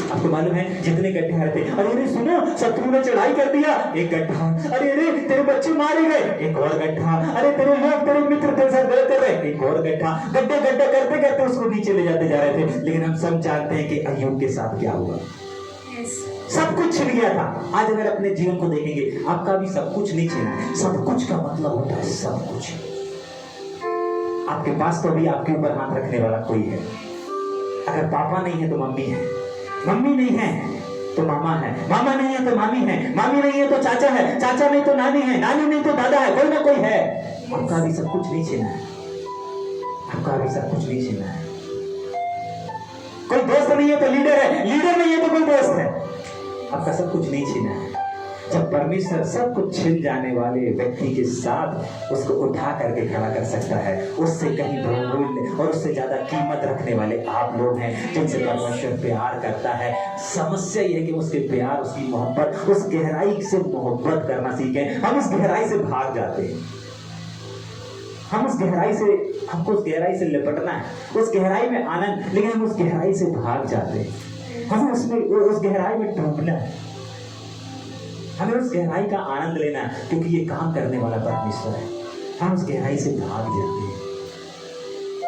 आपको मालूम है जितने गड्ढे आ रहे थे, अरे सुनो, शत्रु ने चढ़ाई कर दिया, एक गड्ढा, अरे तेरे बच्चे मारे गए, एक और गड्ढा, अरे तेरे मित्र तेरे साथ गलत कर रहे, एक और गड्ढा, गड्ढे करते करते उसको नीचे ले जाते जा रहे थे। लेकिन हम सब जानते हैं कि अय्यूब के साथ क्या हुआ। सब कुछ छिन गया था। आज अगर अपने जीवन को देखेंगे, आपका भी सब कुछ नहीं छिना है। सब कुछ का मतलब होता है सब कुछ। आपके पास तो अभी आपके ऊपर हाथ रखने वाला कोई है। अगर पापा नहीं है तो मम्मी है, मम्मी नहीं है तो मामा है, मामा नहीं है तो मामी है, मामी नहीं है तो चाचा है, चाचा नहीं तो नानी है, नानी नहीं तो दादा है, कोई ना कोई है। आपका भी सब कुछ नहीं छीना है, आपका भी सब कुछ नहीं छीना है। कोई दोस्त नहीं है तो लीडर है, लीडर नहीं है तो कोई दोस्त है। आपका सब कुछ नहीं छीना है। जब परमेश्वर सब कुछ छिन जाने वाले व्यक्ति के साथ उसको उठा करके खड़ा कर सकता है, उससे कहीं बहुमूल्य और उससे ज्यादा कीमत रखने वाले आप लोग हैं, जिनसे परमेश्वर प्यार करता है। समस्या यह है कि उसके प्यार, उसकी मोहब्बत, उस गहराई से मोहब्बत करना सीखें। हम उस गहराई से भाग जाते हैं, हमको उस गहराई से लिपटना है, उस गहराई में आनंद, लेकिन हम उस गहराई से भाग जाते हैं। हमें उस गहराई में डूबना है, हमें उस गहराई का आनंद लेना है, क्योंकि ये काम करने वाला परमेश्वर है। हम उस गहराई से भाग जाते हैं,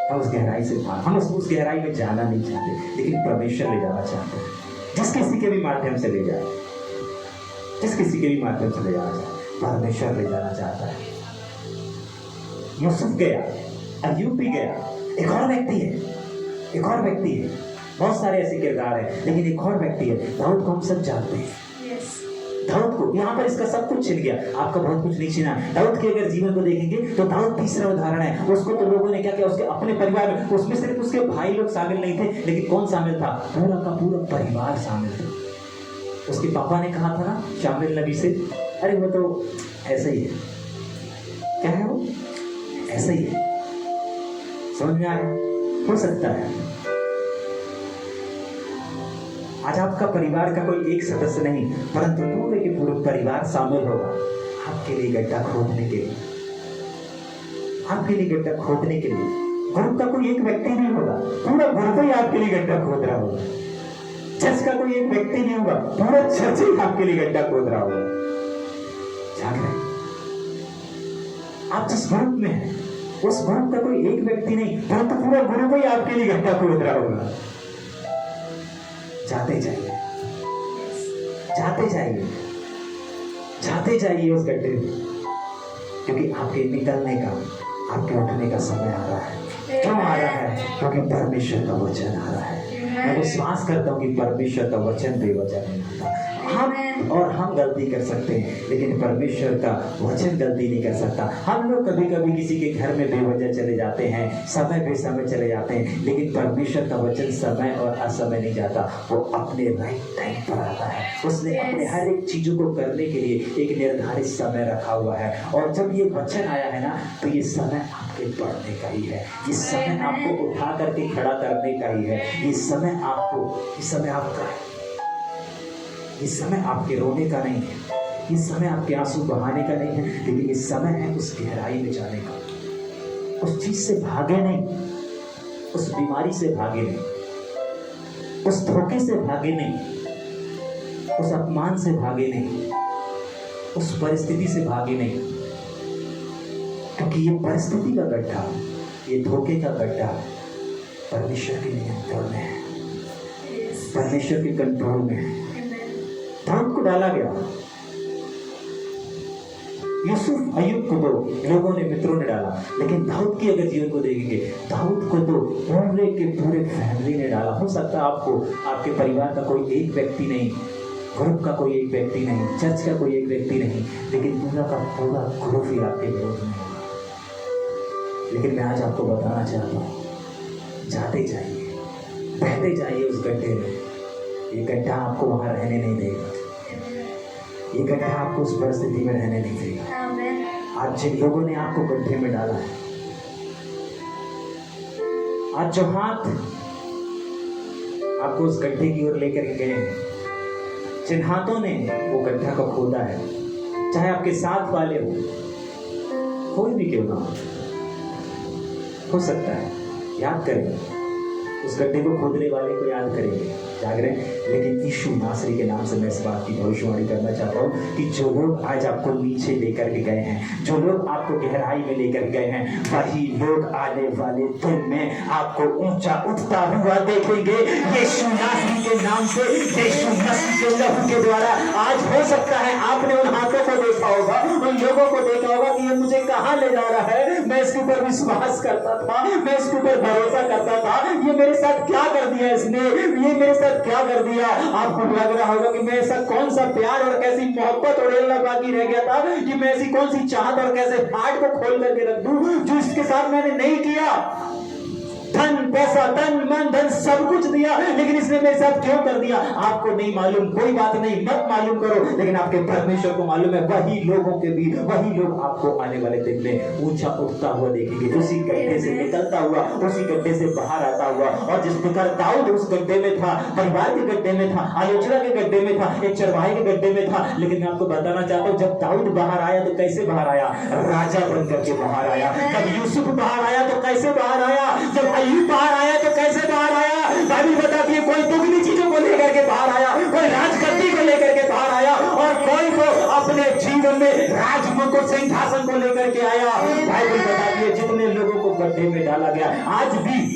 हम उस गहराई में जाना नहीं चाहते, लेकिन परमेश्वर ले जाना चाहते हैं। जिस किसी के भी माध्यम से ले जाए, परमेश्वर ले जाना चाहता है। यूसुफ गया, अय्यूब भी गया, एक और व्यक्ति है। बहुत सारे ऐसे किरदार हैं, लेकिन एक और व्यक्ति है, दाऊद को हम सब जानते हैं। दाऊद को यहाँ पर इसका सब कुछ छिन गया, आपका बहुत कुछ नहीं छिना। दाऊद के अगर जीवन को देखेंगे तो दाऊद तीसरा उदाहरण है। उसको तो लोगों ने क्या किया, उसके अपने परिवार में, उसमें सिर्फ उसके भाई लोग शामिल नहीं थे, लेकिन कौन शामिल था? पूरा का पूरा परिवार शामिल था। उसके पापा ने कहा था ना शामिल नबी से, अरे वो तो ऐसा ही है। क्या है वो? ऐसा ही है। समझ में आया? हो सकता है आज आपका परिवार का कोई एक सदस्य नहीं, परंतु पूरे के पूरे परिवार शामिल होगा आपके लिए गड्ढा खोदने के लिए, ग्रुप का कोई एक व्यक्ति नहीं होगा, पूरा ग्रुप ही आपके लिए गड्ढा खोद रहा होगा। चर्च का कोई एक व्यक्ति नहीं होगा, पूरा चर्च ही आपके लिए गड्ढा खोद रहा होगा। जान रहे आप जिस ग्रुप में हैं, उस ग्रुप का कोई एक व्यक्ति नहीं, परंतु पूरा ग्रुप ही आपके लिए गड्ढा खोद रहा होगा। जाते जाइए, जाते जाइए, जाते जाइए उस गड्ढे में, क्योंकि आपके निकलने का, आपके उठने का समय आ रहा है। क्यों आ रहा है? क्योंकि परमेश्वर का वचन आ रहा है। मैं विश्वास करता हूँ कि परमेश्वर का वचन बेवजह नहीं आता। हम गलती कर सकते हैं, लेकिन परमेश्वर का वचन गलती नहीं कर सकता। हम लोग कभी कभी किसी के घर में बेवजह चले जाते हैं, समय बेसमय चले जाते हैं, लेकिन परमेश्वर का वचन समय और असमय नहीं जाता, वो अपने राइट टाइम पर आता है। उसने अपने हर एक चीजों को करने के लिए एक निर्धारित समय रखा हुआ है। और जब ये वचन आया है ना, तो ये समय आपके पढ़ने का ही है, ये समय आपको उठा करके खड़ा करने का ही है, ये समय आपको, ये समय आपका है, ये समय आपके रोने का नहीं है, ये समय आपके आंसू बहाने का नहीं है, लेकिन ये समय है उस गहराई में जाने का। उस चीज से भागे नहीं, उस बीमारी से भागे नहीं, उस धोखे से भागे नहीं, उस अपमान से भागे नहीं, उस परिस्थिति से भागे नहीं, क्योंकि ये परिस्थिति का गड्ढा, ये धोखे का गड्ढा परमेश्वर के नियंत्रण में है, परमेश्वर के कंट्रोल में है। दाऊद को डाला गया, यूसुफ अय्यूब को तो लोगों ने, मित्रों ने डाला, लेकिन दाऊद की अगर जीवन को देखेंगे, दाऊद को तो पूरे के पूरे फैमिली ने डाला। हो सकता है आपको, आपके परिवार का कोई एक व्यक्ति नहीं, ग्रुप का कोई एक व्यक्ति नहीं, चर्च का कोई एक व्यक्ति नहीं, लेकिन पूरा का पूरा ग्रुप ही आपके विरोध में होगा। लेकिन मैं आज आपको बताना चाहता हूँ, जाते जाइए, बहते जाइए उस गड्ढे में। ये गड्ढा आपको वहां रहने नहीं देगा, ये गड्ढा आपको उस परिस्थिति में रहने नहीं देगा। आज जिन लोगों ने आपको गड्ढे में डाला है, आज जो हाथ आपको उस गड्ढे की ओर लेकर के गए हैं, जिन हाथों ने वो गड्ढा को खोदा है, चाहे आपके साथ वाले हो, कोई भी क्यों ना हो सकता है, याद करेंगे उस गड्ढे को खोदने वाले को, याद करेंगे, जाग रहे हैं। लेकिन यीशु नासरी के नाम से मैं इस बात की भविष्यवाणी करना चाहता हूँ कि जो लोग आज आपको नीचे लेकर के गए हैं, जो लोग आपको गहराई में लेकर गए हैं, वही लोग आने वाले दिन में आपको ऊंचा उठता हुआ देखेंगे। यीशु नासरी के नाम से, यीशु मसीह के लहू के द्वारा। आज हो सकता है आपने उन हाथों को देखा होगा, उन लोगों को देखा होगा कि ये मुझे कहाँ ले जा रहा है, मैं इसके ऊपर विश्वास करता था, मैं इसके ऊपर भरोसा करता था, ये मेरे साथ क्या कर दिया इसने, ये मेरे साथ क्या कर दिया। आपको लग रहा होगा कि मैं ऐसा कौन सा प्यार और कैसी मोहब्बत उड़ेलना बाकी रह गया था, कि मैं ऐसी कौन सी चाहत और कैसे हार्ट को खोल करके रख दूं जो इसके साथ मैंने नहीं किया। धन पैसा, तन मन धन सब कुछ दिया, लेकिन इसने मेरे साथ क्यों कर दिया, आपको नहीं मालूम, कोई बात नहीं, मत मालूम करो, लेकिन आपके परमेश्वर को मालूम है। वही लोगों के भी, वही लोग आपको आने वाले दिन में ऊंचा उठता हुआ देखेंगे, उसी गड्ढे से निकलता हुआ, उसी गड्ढे से बाहर आता हुआ। और जिस प्रकार दाऊद उस गड्ढे में था, परिवार के गड्ढे में था, आलोचना के गड्ढे में था, एक चरवाहे के गड्ढे में था, लेकिन मैं आपको बताना चाहता हूँ, जब दाऊद बाहर आया तो कैसे बाहर आया, राजा बनकर के बाहर आया। जब यूसुफ बाहर आया तो कैसे बाहर आया, जब अय्यूब बाहर आया तो कैसे बाहर आया। बाइबल बताती है कोई दुगनी चीजों को लेकर के बाहर आया, कोई राजगद्दी को लेकर के बाहर आया, और कोई को अपने जीवन में राजमुकुट सिंहासन को लेकर के आया। बाइबल बताती है जितने लोगों को गड्ढे में डाला गया, आज भी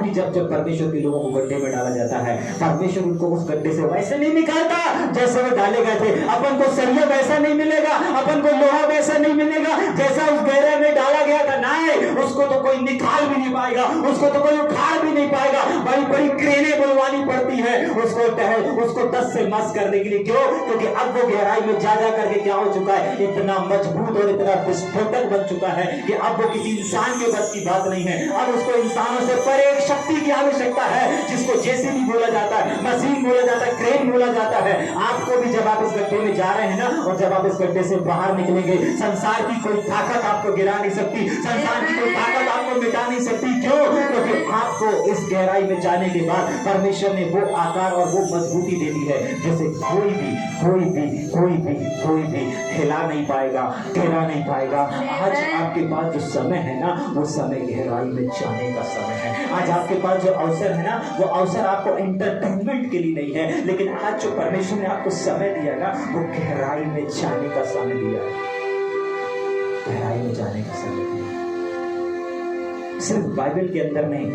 जब परमेश्वर के लोगों को गड्ढे में डाला जाता है, परमेश्वर उनको उस गड्ढे से वैसे नहीं निकालता जैसे वो डाले गए थे। अपन को सरिया वैसा नहीं मिलेगा, अपन को लोहा वैसा नहीं मिलेगा जैसा उस गहरे में डाला गया था। नहीं, उसको तो कोई निकाल भी नहीं पाएगा, उसको तो कोई उखाड़ भी नहीं पाएगा। बड़ी बड़ी क्रेनें बुलवानी पड़ती है उसको 10 से मस करने के लिए। क्यों? क्योंकि अब वो गहराई में जा करके क्या हो चुका है, इतना मजबूत और इतना विस्फोटक बन चुका है कि अब वो किसी इंसान के बस की बात नहीं है। अब उसको इंसानों से परे एक शक्ति की आवश्यकता है, जिसको जेसीबी बोला जाता है, मशीन बोला जाता है, क्रेन बोला जाता है। आपको भी जब आप इस गड्ढे में जा रहे हैं ना, और जब आप इस गड्ढे से बाहर निकलेंगे, संसार की कोई ताकत आपको गिरा नहीं सकती, संसार की कोई ताकत आपको मिटा नहीं सकती। क्यों? क्योंकि आपको इस गहराई में जाने के बाद परमेश्वर ने वो आकार और वो मजबूती दे दी है जैसे कोई भी हिला नहीं पाएगा, गिरा नहीं पाएगा। आज आपके पास जो समय है ना, वो समय गहराई में जाने का समय है। आज आपके पास जो अवसर है ना, वो अवसर आपको एंटरटेनमेंट के लिए नहीं है, लेकिन आज जो परमेश्वर ने आपको समय दिया ना, वो गहराई में जाने का समय दिया है। गहराई में जाने का समय है। सिर्फ बाइबल के अंदर नहीं,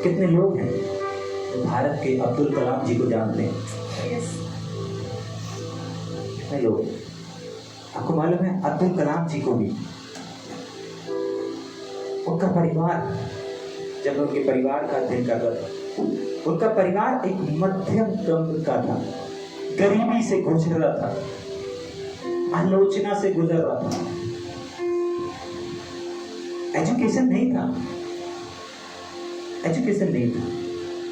कितने लोग हैं जो भारत के अब्दुल कलाम जी को जानते हैं? Yes. कितने लोग? आपको मालूम है अब्दुल कलाम जी को भी उनका परिवार, जब मैं उनके परिवार का अध्ययन करता था, उनका परिवार एक मध्यम वर्ग का था, गरीबी से गुजर रहा था, आलोचना से गुजर रहा था, एजुकेशन नहीं था, एजुकेशन नहीं था।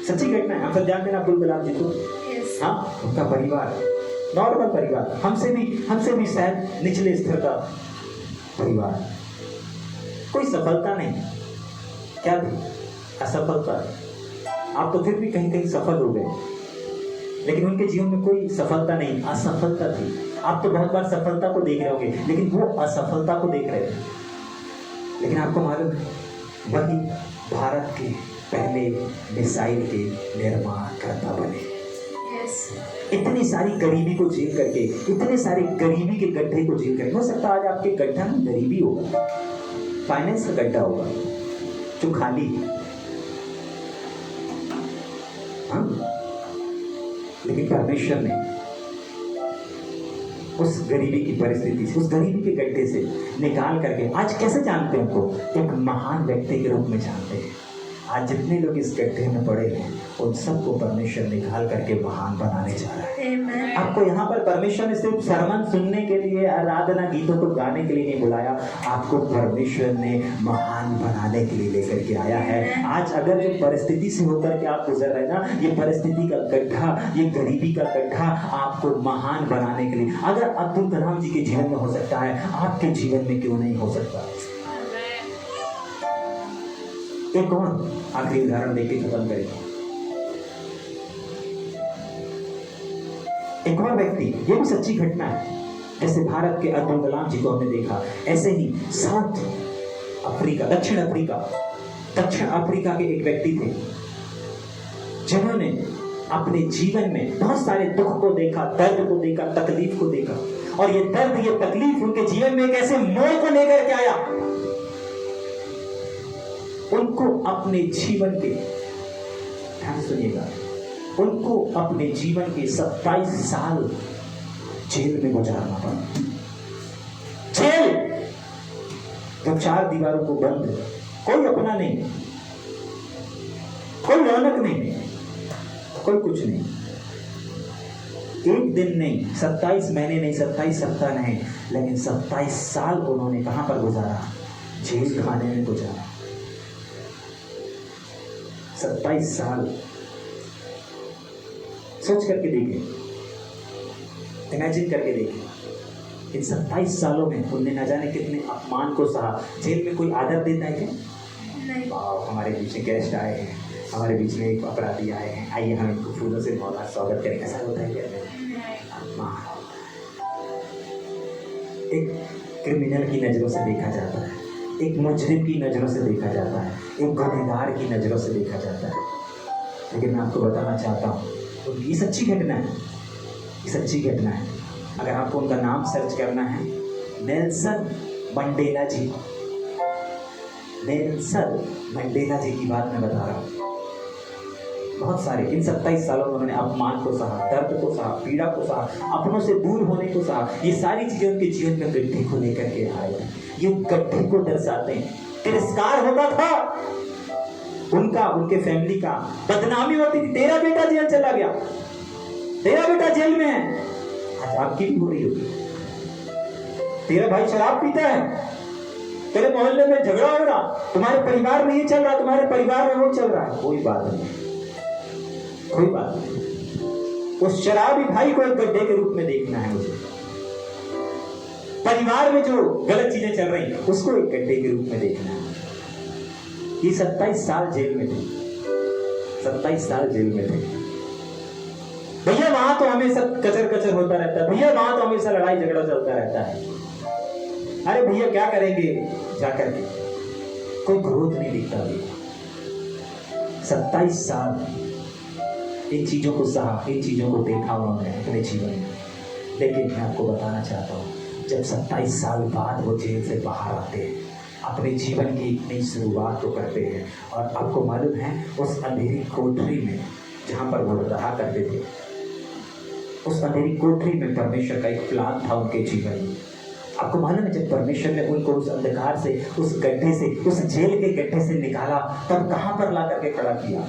सच्ची घटना है, हम सब जानते हैं अब्दुल कलाम जी को। Yes. हाँ, उनका परिवार नॉर्मल परिवार, हमसे भी शायद निचले स्तर का परिवार, कोई सफलता नहीं। क्या थी? असफलता। आप तो फिर भी कहीं कहीं सफल हो गए, लेकिन उनके जीवन में कोई सफलता नहीं, असफलता थी। आप तो बहुत बार सफलता को देख रहे होंगे, लेकिन वो असफलता को देख रहे थे। लेकिन आपको मालूम है, वही भारत के पहले मिसाइल के निर्माणकर्ता बने। Yes. इतनी सारी गरीबी को झेल करके, इतने सारे गरीबी के गड्ढे को झेल करके, हो सकता है आज आपके गड्ढा में गरीबी होगा, फाइनेंस का गड्ढा होगा जो खाली है, हाँ? लेकिन परमेश्वर ने उस गरीबी की परिस्थिति से, उस गरीबी के गड्ढे से निकाल करके आज कैसे जानते हैं? उनको एक महान व्यक्ति के रूप में जानते हैं। आज जितने लोग इस गड्ढे में पड़े हैं, उन सबको परमेश्वर निकाल करके महान बनाने जा रहा है। Amen. आपको यहाँ पर परमेश्वर ने सिर्फ सरमन सुनने के लिए, आराधना गीतों को गाने के लिए नहीं बुलाया, आपको परमेश्वर ने महान बनाने के लिए लेकर के आया है। आज अगर जो परिस्थिति से होकर के आप गुजर रहे ना, ये परिस्थिति का गड्ढा, ये गरीबी का गड्ढा आपको महान बनाने के लिए, अगर अब्दुल कलाम जी के जीवन में हो सकता है, आपके जीवन में क्यों नहीं हो सकता? एक और आखिरी उदाहरण देके खत्म करेंगे। एक और व्यक्ति, ये भी सच्ची घटना है, जैसे भारत के अब्दुल कलाम जी को हमने देखा, ऐसे ही साउथ अफ्रीका, दक्षिण अफ्रीका के एक व्यक्ति थे, जिन्होंने अपने जीवन में बहुत सारे दुख को देखा, दर्द को देखा, तकलीफ को देखा, और ये दर्द, ये तकलीफ उनके जीवन में एक ऐसे मोड़ को लेकर के आया, उनको अपने जीवन के, ध्यान सुनिएगा, उनको अपने जीवन के 27 साल जेल में गुजारना पड़ा। जेल, जो 4 दीवारों को बंद, कोई अपना नहीं, कोई रौनक नहीं, कोई कुछ नहीं, एक दिन नहीं, 27 महीने नहीं, 27 सप्ताह नहीं, लेकिन 27 साल उन्होंने कहां पर गुजारा? जेल खाने में गुजारा। 27 साल। सोच करके देखें, इमेजिन करके देखें, इन 27 सालों में उनने न जाने कितने अपमान को सहा। जेल में कोई आदर देता है क्या? नहीं। हमारे बीच में गेस्ट आए हैं, हमारे बीच में एक अपराधी आए हैं, आइए हम इनको फूलों से बहुत स्वागत करें, ऐसा होता है क्या? एक क्रिमिनल की नज़रों से देखा जाता है, एक मुजरिम की नज़रों से देखा जाता है, एक गुनहगार की नज़रों से देखा जाता है। लेकिन मैं आपको बताना चाहता हूँ, ये सच्ची घटना है, ये सच्ची घटना है। अगर आपको उनका नाम सर्च करना है, नेल्सन मंडेला जी, नेल्सन मंडेला जी की बात मैं बता रहा हूँ। बहुत सारे इन 27 सालों में उन्होंने अपमान को सहा, दर्द को सहा, पीड़ा को सहा, अपनों से दूर होने को सहा। ये सारी चीजें उनके जीवन में गड्ढे को लेकर के आए हैं। ये गड्ढे को दर्शाते हैं। तिरस्कार होता था उनका, उनके फैमिली का, बदनामी होती थी। तेरा बेटा जेल चला गया, तेरा बेटा जेल में है, आज आपकी भी हो रही होगी। तेरा भाई शराब पीता है, तेरे मोहल्ले में झगड़ा हो रहा, तुम्हारे परिवार में ये चल रहा, तुम्हारे परिवार में वो चल रहा है। कोई बात नहीं, कोई बात नहीं। उस शराबी भाई को एक गड्ढे के रूप में देखना है मुझे। परिवार में जो गलत चीजें चल रही उसको एक गड्ढे के रूप में देखना है। ये 27 साल जेल में थे, 27 साल जेल में थे। भैया वहां तो हमेशा कचर कचर होता रहता है, भैया वहां तो हमेशा लड़ाई झगड़ा चलता रहता है। अरे भैया क्या करेंगे जाकर के, कोई ग्रोथ नहीं दिखता भैया। 27 साल इन चीजों को सहा, इन चीजों को देखा उन्होंने अपने जीवन में। लेकिन मैं आपको बताना चाहता हूँ, जब 27 साल बाद वो जेल से बाहर आते हैं, अपने जीवन की एक नई शुरुआत को करते हैं। और आपको मालूम है, उस अंधेरी कोठरी में जहाँ पर वो रहा करते थे, उस अंधेरी कोठरी में परमेश्वर का एक प्लान था उनके जीवन में। आपको मालूम है, जब परमेश्वर ने उनको उस अंधकार से, उस गड्ढे से, उस जेल के गड्ढे से निकाला, तब कहाँ पर ला करके खड़ा किया?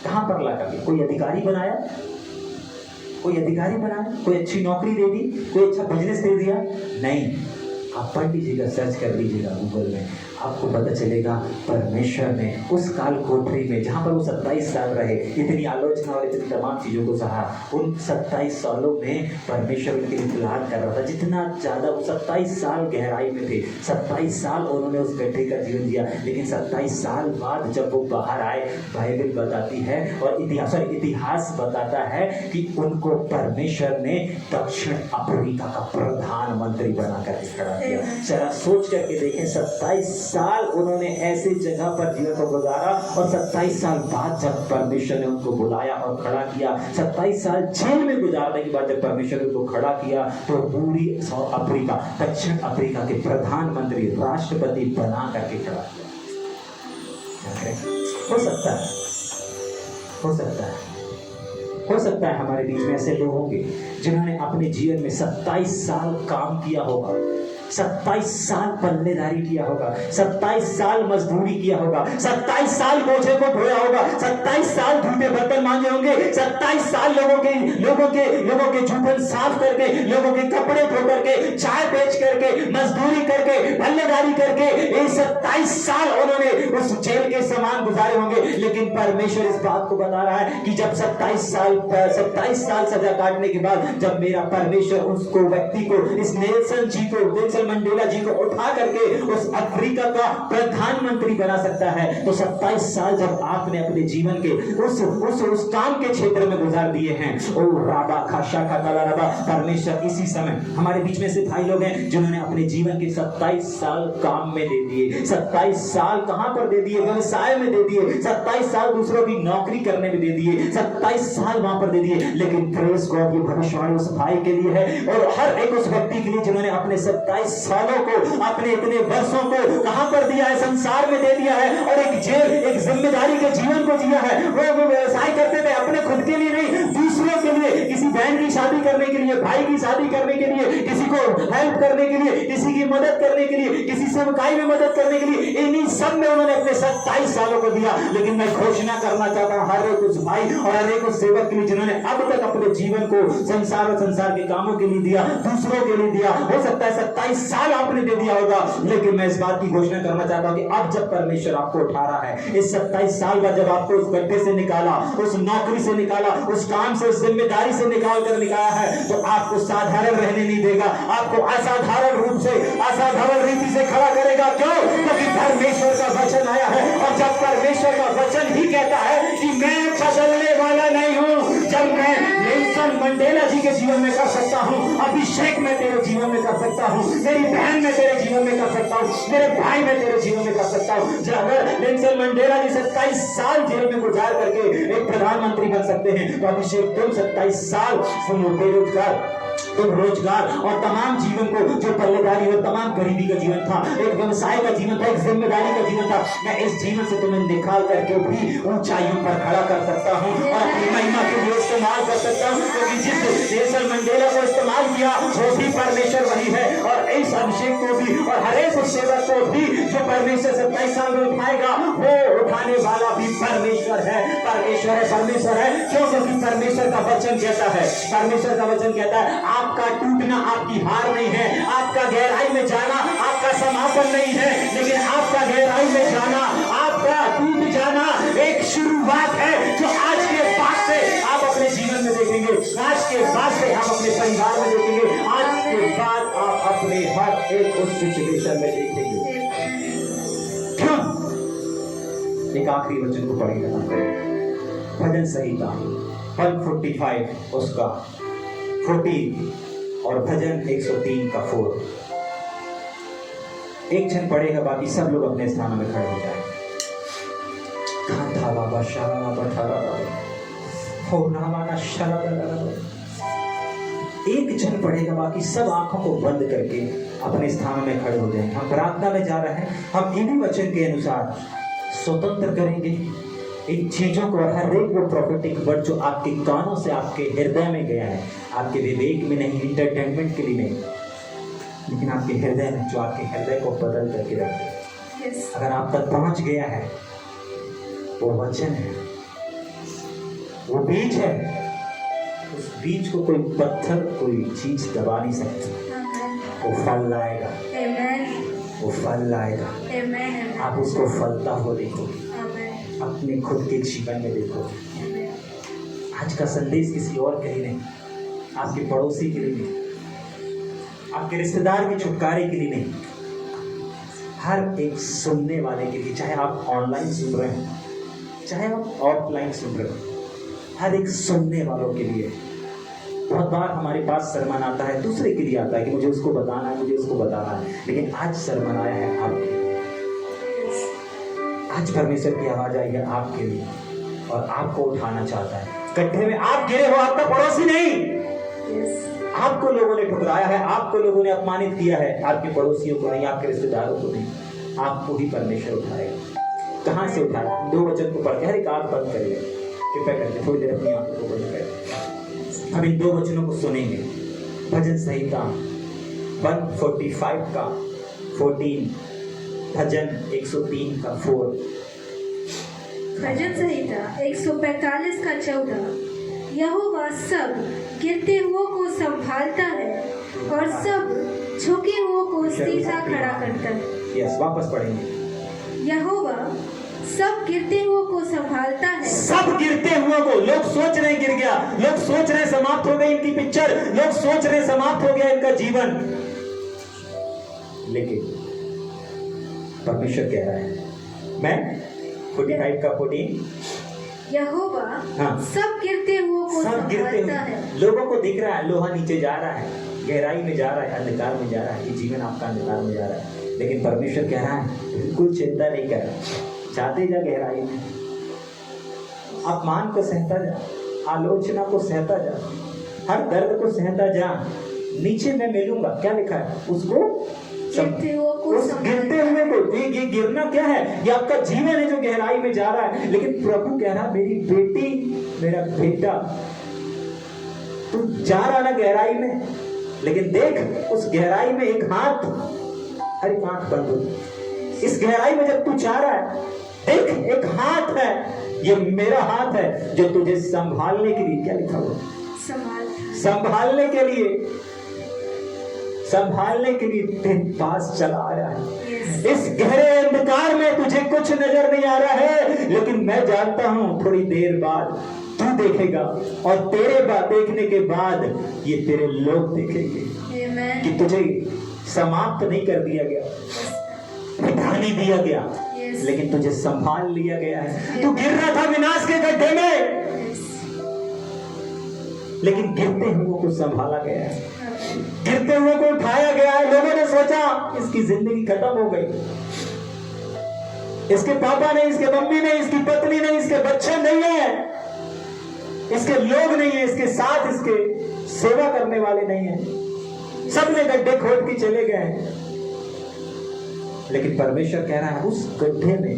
कहाँ पर ला करके? कोई अधिकारी बनाया? कोई अधिकारी बनाया? कोई अच्छी नौकरी दे दी? कोई अच्छा बिजनेस दे दिया? नहीं। आप पढ़ लीजिएगा, सर्च कर लीजिएगा गूगल में, आपको पता चलेगा परमेश्वर ने उस काल कोठरी में जहाँ पर वो 27 साल रहे, इतनी आलोचना और इतनी तमाम चीज़ों को सहा, उन 27 सालों में परमेश्वर उनके लिए प्लान कर रहा था। जितना ज़्यादा वो 27 साल गहराई में थे, 27 साल उन्होंने उस गड्ढे का जीवन जिया, लेकिन 27 साल बाद जब वो बाहर आए, बाइबल बताती है और इतिहास बताता है कि उनको परमेश्वर ने दक्षिण अफ्रीका का प्रधानमंत्री बना करके खड़ा किया। जरा सोच करके देखें, 27 साल उन्होंने ऐसे जगह पर जीवन को गुजारा और 27 साल बाद जब परमेश्वर ने उनको बुलाया और खड़ा किया, 27 साल जेल में गुजारने के बाद जब परमेश्वर ने उनको खड़ा किया, तो पूरी साउथ अफ्रीका, दक्षिण अफ्रीका के प्रधानमंत्री, राष्ट्रपति बना करके खड़ा किया। हो सकता है, हो सकता है, हो सकता है हमारे बीच में ऐसे लोग होंगे जिन्होंने अपने जीवन में 27 साल काम किया होगा, 27 साल पल्लेदारी किया होगा, 27 साल मजदूरी किया होगा, 27 साल बोझे को ढोया होगा, 27 साल झूठे बर्तन मांजे होंगे, 27 साल लोगों के झूठन साफ करके, लोगों के कपड़े धो करके, चाय बेच करके, मजदूरी करके, पल्लेदारी करके, ये 27 साल उन्होंने उस जेल के समान गुजारे होंगे। लेकिन परमेश्वर इस बात को बता रहा है कि जब 27 साल सजा काटने के बाद जब मेरा परमेश्वर उसको व्यक्ति को, इस नेल्सन मंडेला जी को उठा करके उस अफ्रीका का प्रधानमंत्री बना सकता है, तो 27 साल जब आपने अपने जीवन के उस काम के क्षेत्र में गुजार दिए हैं, ओ राबा खाशा खाला राबा, परमेश्वर इसी समय हमारे बीच में से भाई लोग हैं जिन्होंने अपने जीवन के 27 साल काम में दे दिए। 27 साल कहां पर दे दिए? व्यवसाय में दे दिए। 27 साल दूसरों की नौकरी करने में दे दिए। 27 साल वहां पर दे दिए। लेकिन प्रेज गॉड, ये भविष्यवाणी उस भाई के लिए है और हर एक उस व्यक्ति के लिए जिन्होंने अपने 27 सालों को, अपने इतने वर्षों को कहां पर दिया है? संसार में दे दिया है और एक जेल, एक जिम्मेदारी के जीवन को जिया है। वो व्यवसाय करते थे अपने खुद के लिए नहीं, दूसरों के लिए, किसी बहन की शादी करने के लिए, भाई की शादी करने के लिए, किसी को हेल्प करने के लिए, किसी की मदद करने के लिए, किसी सेवकाई में मदद करने के लिए, इन्हीं सब में उन्होंने अपने 27 सालों को दिया। लेकिन मैं घोषणा करना चाहता हूं हर एक उस भाई और हर एक उस सेवक के लिए जिन्होंने अब तक अपने जीवन को संसार और संसार के कामों के लिए दिया, दूसरों के लिए दिया। हो सकता है 27 साल आपने दे दिया होगा, लेकिन मैं इस बात की घोषणा करना चाहता हूं कि अब जब परमेश्वर आपको उठा रहा है, इस 27 साल बाद जब आपको उस गड्ढे से निकाला, उस नौकरी से निकाला, उस काम से, उस जिम्मेदारी से निकाल कर निकाला है, तो आपको साधारण रहने नहीं देगा, आपको असाधारण रूप से, असाधारण रीति से खड़ा करेगा। क्यों? क्योंकि परमेश्वर का वचन आया है और जब परमेश्वर का वचन ही कहता है कि मैं बदलने वाला नहीं हूं, जब मैं नेल्सन मंडेला जी के जीवन में कर सकता हूं, अभिषेक में तेरे जीवन में कर सकता हूं, मेरी बहन में तेरे जीवन में कर सकता हूं, मेरे भाई में तेरे जीवन में कर सकता हूं। अगर नेल्सन मंडेला जी 27 साल जेल में गुजार करके एक प्रधानमंत्री बन सकते हैं, तो अभिषेक तुम 27 साल बेरोजगार, तुम रोजगार और तमाम जीवन को, जो पल्लेदारी और तमाम गरीबी का जीवन था, एक व्यवसाय का जीवन था, एक जिम्मेदारी का जीवन था, मैं इस जीवन से तुम्हें निकाल करके भी ऊंचाइयों पर खड़ा कर सकता हूं और अपनी महिमा के लिए इस्तेमाल कर सकता हूं। क्योंकि जिस नेल्सन मंडेला को इस्तेमाल किया वो भी परमेश्वर वही है और इस अभिषेक को भी और हर एक सेवक को भी जो परमेश्वर 27 साल में उठाएगा, वो उठाने वाला भी परमेश्वर है। परमेश्वर है, परमेश्वर है। क्यों? क्योंकि परमेश्वर का वचन कहता है, परमेश्वर का वचन कहता है आपका टूटना आपकी हार नहीं है, आपका गहराई में जाना आपका समापन नहीं है, लेकिन आपका गहराई में जाना, आपका टूट जाना एक शुरुआत है जो आज के बाद से आप अपने जीवन में देखेंगे, आज के बाद से आप अपने परिवार में देखेंगे, आज के बाद आप अपने हर एक उस सिचुएशन में देखेंगे। क्यों? एक आखिरी वचन को पढ़ेंगे भजन संहिता 145 उसका 14 और भजन 103 का 4। एक क्षण पढ़ेगा, बाकी सब लोग अपने स्थानों में खड़े हो जाएंगे। बाबा शाला एक जन पढ़ेगा, बाकी सब आंखों को बंद करके अपने स्थान में खड़े हो जाएंगे। हम प्रार्थना में जा रहे हैं, हम इन्हीं वचन के अनुसार स्वतंत्र करेंगे इन चीजों को। हर एक वो प्रोफेटिक वर्ड जो आपके कानों से आपके हृदय में गया है, आपके विवेक में नहीं, इंटरटेनमेंट के लिए नहीं, लेकिन आपके हृदय में, जो आपके हृदय को बदल करके रख दे। अगर आप तक पहुंच गया है, वो वचन है, वो बीज है, उस बीज को कोई पत्थर, कोई चीज दबा नहीं सकती। वो फल लाएगा, वो फल लाएगा। आप उसको फलता हो देखो, अपने खुद के जीवन में देखो। आज का संदेश किसी और के लिए नहीं, आपके पड़ोसी के लिए नहीं, आपके रिश्तेदार के छुटकारे के लिए नहीं, हर एक सुनने वाले के लिए। चाहे आप ऑनलाइन सुन रहे हैं, चाहे आप ऑफलाइन सुन रहे हो, हर एक सुनने वालों के लिए। बहुत बार हमारे पास सरमन आता है, दूसरे के लिए आता है कि मुझे उसको बताना है, मुझे उसको बताना है, लेकिन आज सरमन आया है आपके। आज परमेश्वर की आवाज आई है आपके लिए और आपको उठाना चाहता है। गड्ढे में आप गिरे हो, आपका पड़ोसी नहीं। आपको लोगों ने ठुकराया है, आपको लोगों ने अपमानित किया है, आपके पड़ोसियों को नहीं, आपके रिश्तेदारों को नहीं, आपको ही परमेश्वर उठाएगा। कहां से उठाएगा? 2 वचन को पढ़ के हर एक आंख बंद करिए, कृपया करके थोड़ी देर अपनी आंखों को बंद करें। हम इन 2 वचनों को सुनेंगे। भजन संहिता 145 का 14, भजन 103 का 4। भजन संहिता 145 का 14। यहोवा सब गिरते हुओं को संभालता है और सब झुके हुओं को सीधा खड़ा करता है। यस, वापस पढ़ेंगे। यहोवा सब गिरते हुओं को संभालता है। सब गिरते हुओं को। लोग सोच रहे गिर गया, लोग सोच रहे समाप्त हो गई इनकी पिक्चर, लोग सोच रहे समाप्त हो गया इनका जीवन, लेकिन परमेश्वर कह रहा है, मैं 45 का 14, यहोवा हाँ, सब गिरते हुओं को सब गिरते संभालता हुए। है। लोगों को दिख रहा है लोहा नीचे जा रहा है, गहराई में जा रहा है, अंधकार में जा रहा है, ये जीवन आपका अंधकार में जा रहा है, लेकिन परमेश्वर कह रहा है बिल्कुल चिंता नहीं कर, जाते जा गहराई में, अपमान को सहता जा, आलोचना को सहता जा, हर दर्द को सहता जा, नीचे मैं मिलूंगा। क्या लिखा है? उसको गिरते हुए को उस गिरते हुए को। ये गिरना क्या है? ये आपका जीवन है जो गहराई में जा रहा है, लेकिन प्रभु कह रहा, मेरी बेटी, मेरा बेटा, तू जा रहा ना गहराई में, लेकिन देख उस गहराई में एक हाथ, हर एक आंख बंद हो, इस गहराई में जब तू जा रहा है, देख एक हाथ है, ये मेरा हाथ है जो तुझे संभालने के लिए, क्या लिखा हुआ? संभालने के लिए, संभालने के लिए तेरे पास चला आ रहा है। इस गहरे अंधकार में तुझे कुछ नजर नहीं आ रहा है, लेकिन मैं जानता हूं थोड़ी देर बाद तू देखेगा, और तेरे बाद देखने के बाद ये तेरे लोग देखेंगे कि तुझे समाप्त नहीं कर दिया गया, मिटा नहीं दिया गया, लेकिन तुझे संभाल लिया गया है। तू गिर रहा था विनाश के गड्ढे में, लेकिन गिरते हुए को संभाला गया है, गिरते हुए को उठाया गया है। लोगों ने सोचा इसकी जिंदगी खत्म हो गई, इसके पापा नहीं, इसके मम्मी नहीं, इसकी पत्नी नहीं, इसके बच्चे नहीं है, इसके लोग नहीं है, इसके साथ इसके सेवा करने वाले नहीं है, सबने गड्ढे खोद के चले गए। लेकिन परमेश्वर कह रहा है उस गड्ढे में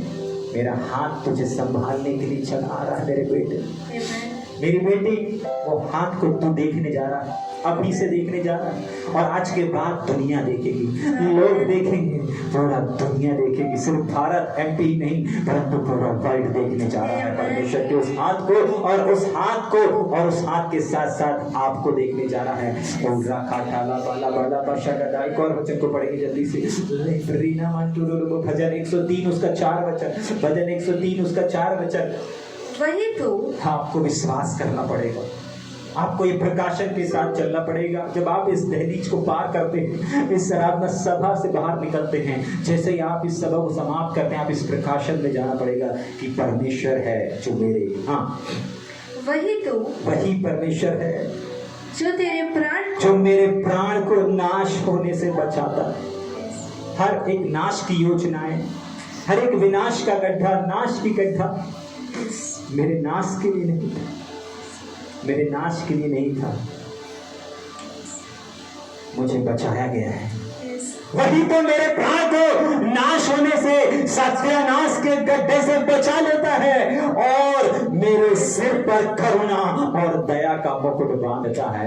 मेरा हाथ तुझे संभालने के लिए चला आ रहा है। मेरे बेटे, मेरी बेटी, वो हाथ को तू देखने जा रहा है, अभी से देखने जा रहा है, और आज के बाद दुनिया देखेगी, लोग देखेंगे, पूरा दुनिया देखेगी। सिर्फ भारत एमपी नहीं, परंतु पूरा वर्ल्ड देखने जा रहा है परमेश्वर के उस हाथ को, और उस हाथ को, और उस हाथ के साथ साथ आपको देखने जा रहा है। एक और वचन को पढ़ेंगे जल्दी से। भजन 103 उसका 4 वचन, भजन 103 उसका 4 वचन। वही तो आपको विश्वास करना पड़ेगा, आपको ये प्रकाशन के साथ चलना पड़ेगा। जब आप इस दहलीज को पार करते हैं, इस आराधना सभा से बाहर निकलते हैं, जैसे ही आप इस सभा को समाप्त करते हैं, आप इस प्रकाशन में जाना पड़ेगा कि परमेश्वर है जो मेरे, हाँ, वही परमेश्वर है जो मेरे प्राण को नाश होने से बचाता है। हर एक नाश की योजनाएं, हर एक विनाश का गड्ढा, नाश की गड्ढा मेरे नाश के लिए नहीं था, मेरे नाश के लिए नहीं था, मुझे बचाया गया है। Yes. वही तो मेरे प्राण को नाश होने से, सत्यानाश के गड्ढे से बचा लेता है और मेरे सिर पर करुणा और दया का मुकुट बांधता है।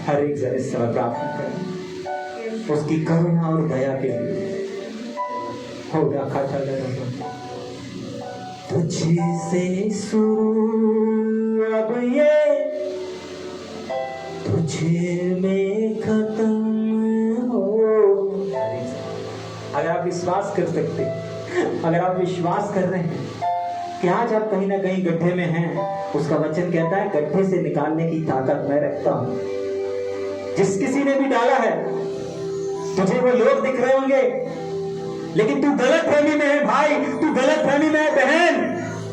हर एक जन इस समय प्रार्थना करें उसकी करुणा और दया के लिए। तुझसे शुरू अब ये तुझे में खत्म हो। अगर आप विश्वास कर सकते, अगर आप विश्वास कर रहे हैं कि आज आप कहीं ना कहीं गड्ढे में हैं, उसका वचन कहता है गड्ढे से निकालने की ताकत मैं रखता हूं। जिस किसी ने भी डाला है, तुझे वो लोग दिख रहे होंगे, लेकिन तू गलत फहमी में है भाई, तू गलत फहमी में है बहन,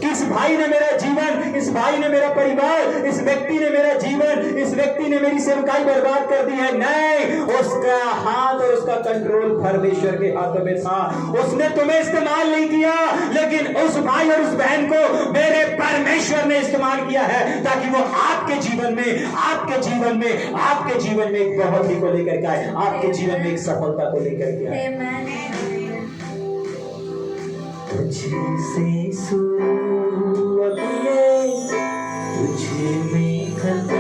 कि इस भाई ने मेरा जीवन, इस भाई ने मेरा परिवार, इस व्यक्ति ने मेरा जीवन, इस व्यक्ति ने मेरी सेवकाई बर्बाद कर दी है। नहीं, उसका हाथ और उसका कंट्रोल परमेश्वर के हाथों में था। उसने तुम्हें इस्तेमाल नहीं किया, लेकिन उस भाई और उस बहन को मेरे परमेश्वर ने इस्तेमाल किया है, ताकि वो आपके जीवन में, आपके जीवन में, आपके जीवन में एक बढ़ोतरी को लेकर के आए, आपके जीवन में एक सफलता को लेकर के आए। Amen. तुझसे शुरू अब ये तुझे में खत्म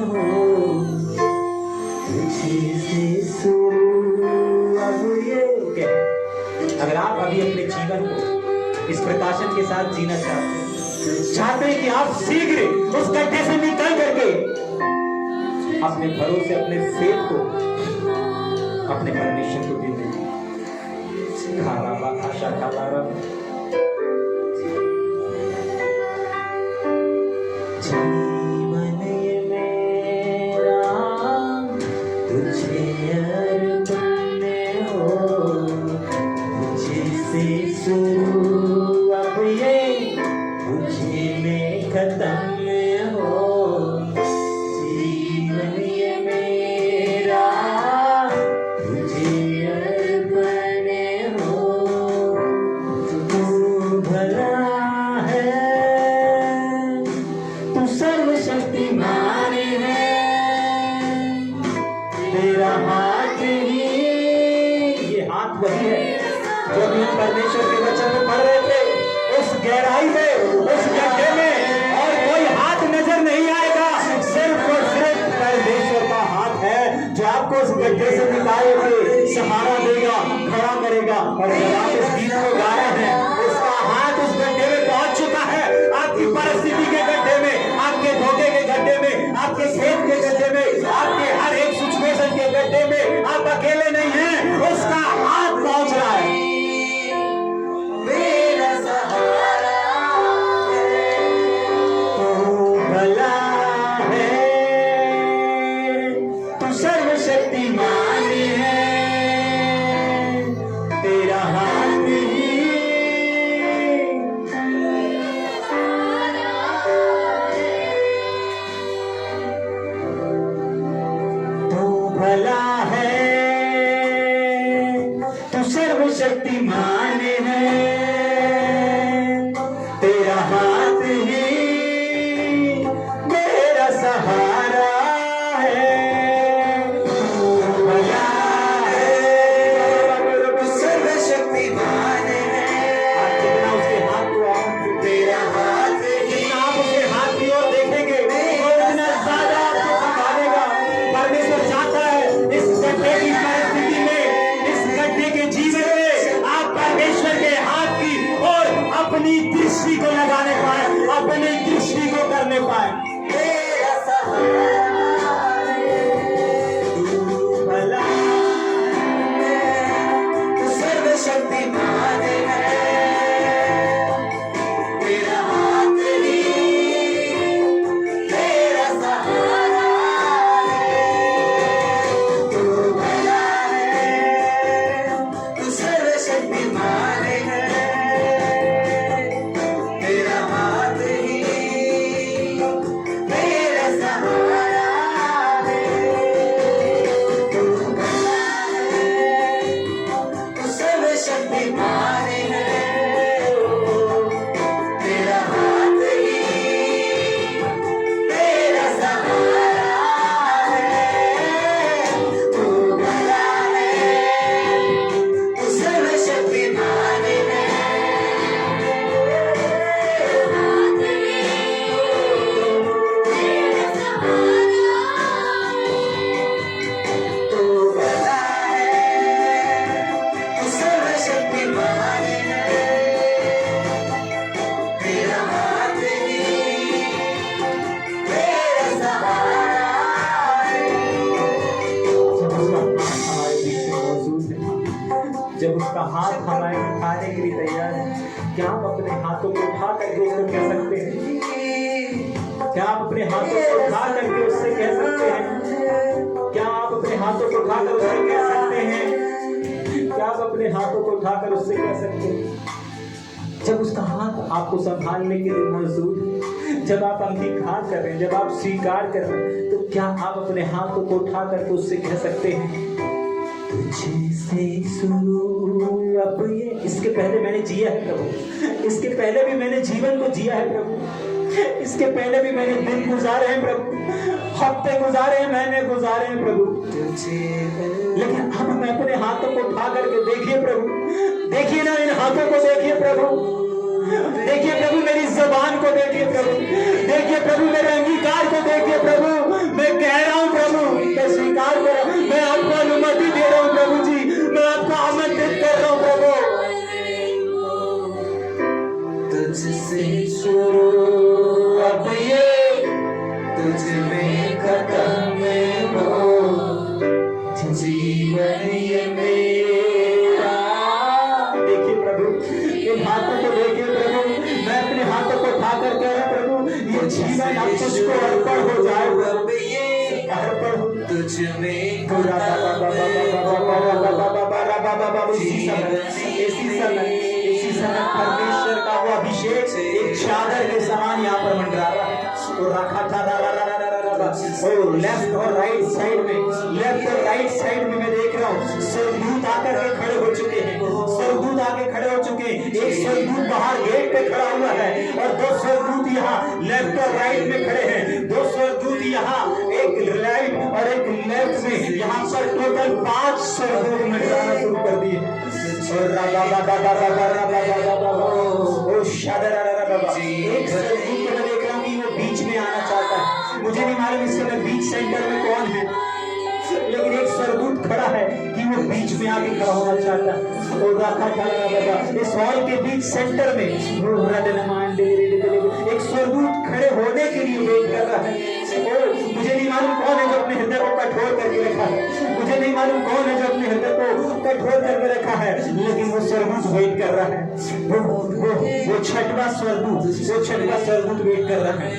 हो। तुझसे शुरू अब ये। अगर आप अभी अपने जीवन को इस प्रकाशन के साथ जीना चाहते हैं कि आप शीघ्र उस गड्ढे से निकल करके अपने भरोसे, अपने फेथ को अपने परमेश्वर को दे दें। आशा जीवन ये मेरा तुझे अर्पण हो। तुझसे शुरू अब ये तुझे में खत्म हो। जीवन ये मेरा तुझे अर्पण हो। तू भला है, तू सर्वशक्तिमान है, तेरा हाथ ही, ये हाथ वही है जो हम परमेश्वर के वचन में पढ़ रहे थे। उस गहराई में, उस गड्ढे में और कोई हाथ नजर नहीं आएगा, सिर्फ और सिर्फ परमेश्वर का हाथ है जो आपको उस गड्ढे से निकाल के सहारा देगा, खड़ा करेगा। और जब आप इस गीत को गा रहे हैं, उसका हाथ उस गड्ढे में पहुंच चुका है, आपकी परिस्थिति के गड्ढे में, आपके धोखे के गड्ढे में, आपके खेत के गड्ढे में, आपके हर एक सिचुएशन के गड्ढे में आप अकेले नहीं हैं, उसका हाथ पहुंच रहा है। मेरा सहारा तू भला है, तू सर्वशक्तिमान है, तेरा हाथ ही तू भला है, तू सर्वशक्तिमान है, तेरा हाथ ही मेरा सहारा है। तू भला है, तू सर्वशक्तिमान है। आप जितना उसके हाथ को आप तेरा हाथ ही, जितना आप उसके हाथ की ओर देखेंगे वो इतना ज्यादा आपको संभालेगा। परमेश्वर चाहता है इस गड्ढे की परिस्थिति में, इस गड्ढे के जीवन में आप परमेश्वर के हाथ की और अपनी दृष्टि को लगाने पाए, अपनी दृष्टि को करने पाए। तेरा सहारा तू भला है, तू सर्वशक्तिमान है, तेरा हाथ ही तेरा सहारा है। तू भला है, तू सर्वशक्तिमान है, तेरा हाथ ही तेरा सहारा है। तू भला है, तू सर्वशक्तिमान है, तेरा हाथ ही जब उसका हाथ हमारे उठाने के लिए तैयार है, क्या आप अपने हाथों को उठा करके उसको कह सकते हैं? क्या आप अपने हाथों को उठा करके उससे कह सकते हैं? क्या आप अपने हाथों को उठाकर उससे कह सकते हैं? क्या आप अपने हाथों को उठाकर उससे कह सकते हैं? जब उसका हाथ आपको संभालने के लिए मौजूद है, जब आप अंगीकार कर रहे हैं, जब आप स्वीकार कर रहे हैं, तो क्या आप अपने हाथों को उठा करके उससे कह सकते हैं? तुझसे शुरू अब ये, इसके पहले मैंने जिया है प्रभु, इसके पहले भी मैंने जीवन को जिया है प्रभु, इसके पहले भी मैंने दिन गुजारे हैं प्रभु, हफ्ते गुजारे हैं, महीने गुजारे हैं प्रभु, लेकिन अब मैं अपने हाथों को उठा करके देखिए प्रभु, देखिए ना इन हाथों को, देखिए प्रभु, देखिए प्रभु मेरी जबान को, देखिए प्रभु, देखिए प्रभु मेरे अंगीकार को, देखिए प्रभु, मैं कह रहा हूँ प्रभु, मैं स्वीकार कर रहा हूँ, मैं आपको अनुमति दे रहा हूँ प्रभु जी, मैं आपको आमंत्रित कर रहा हूँ प्रभु। तुझसे शुरू अब ये, तुझ में खत्म हो जीवन ये मेरा। देखिए प्रभु, इन हाथों को देखिए प्रभु, मैं अपने हाथों को उठा कर कह रहा प्रभु, ये जीवन अब तुझको अर्पण हो जाए, अर्पण हो तुझ में। इसी समय परमेश्वर का वो अभिषेक एक चादर के समान यहाँ पर मंडरा रहा है, तो रखा था लेफ्ट और राइट साइड में, लेफ्ट और राइट साइड में मैं देख रहा हूँ स्वर्गदूत आकर के खड़े हो चुके हैं, स्वर्गदूत आके खड़े हो चुके हैं। एक स्वर्गदूत बाहर गेट पे खड़ा हुआ है और दो स्वर्गदूत यहाँ लेफ्ट और राइट में खड़े हैं, दो स्वर्गदूत यहाँ, एक राइट और एक लेफ्ट में, यहाँ पर टोटल 5 स्वर्गदूत मंडराना शुरू कर दिए। एक स्वर्गदूत को मैं देख रहा हूँ कि वो बीच में आना चाहता है, मुझे नहीं मालूम इस समय बीच सेंटर में कौन है, लेकिन एक स्वर्गदूत खड़ा है कि वो बीच में आके खड़ा होना चाहता है। इस हॉल के बीच सेंटर में एक स्वर्गदूत खड़े होने के लिए वेट कर रहा है। मुझे नहीं मालूम कौन है जो अपने हृदय को कठोर करके रखा है, मुझे नहीं मालूम कौन है जो अपने हृदय को कठोर करके रखा है, लेकिन वो स्वर्गदूत वेट कर रहा है। वो छठवां स्वर्गदूत वेट कर रहा है।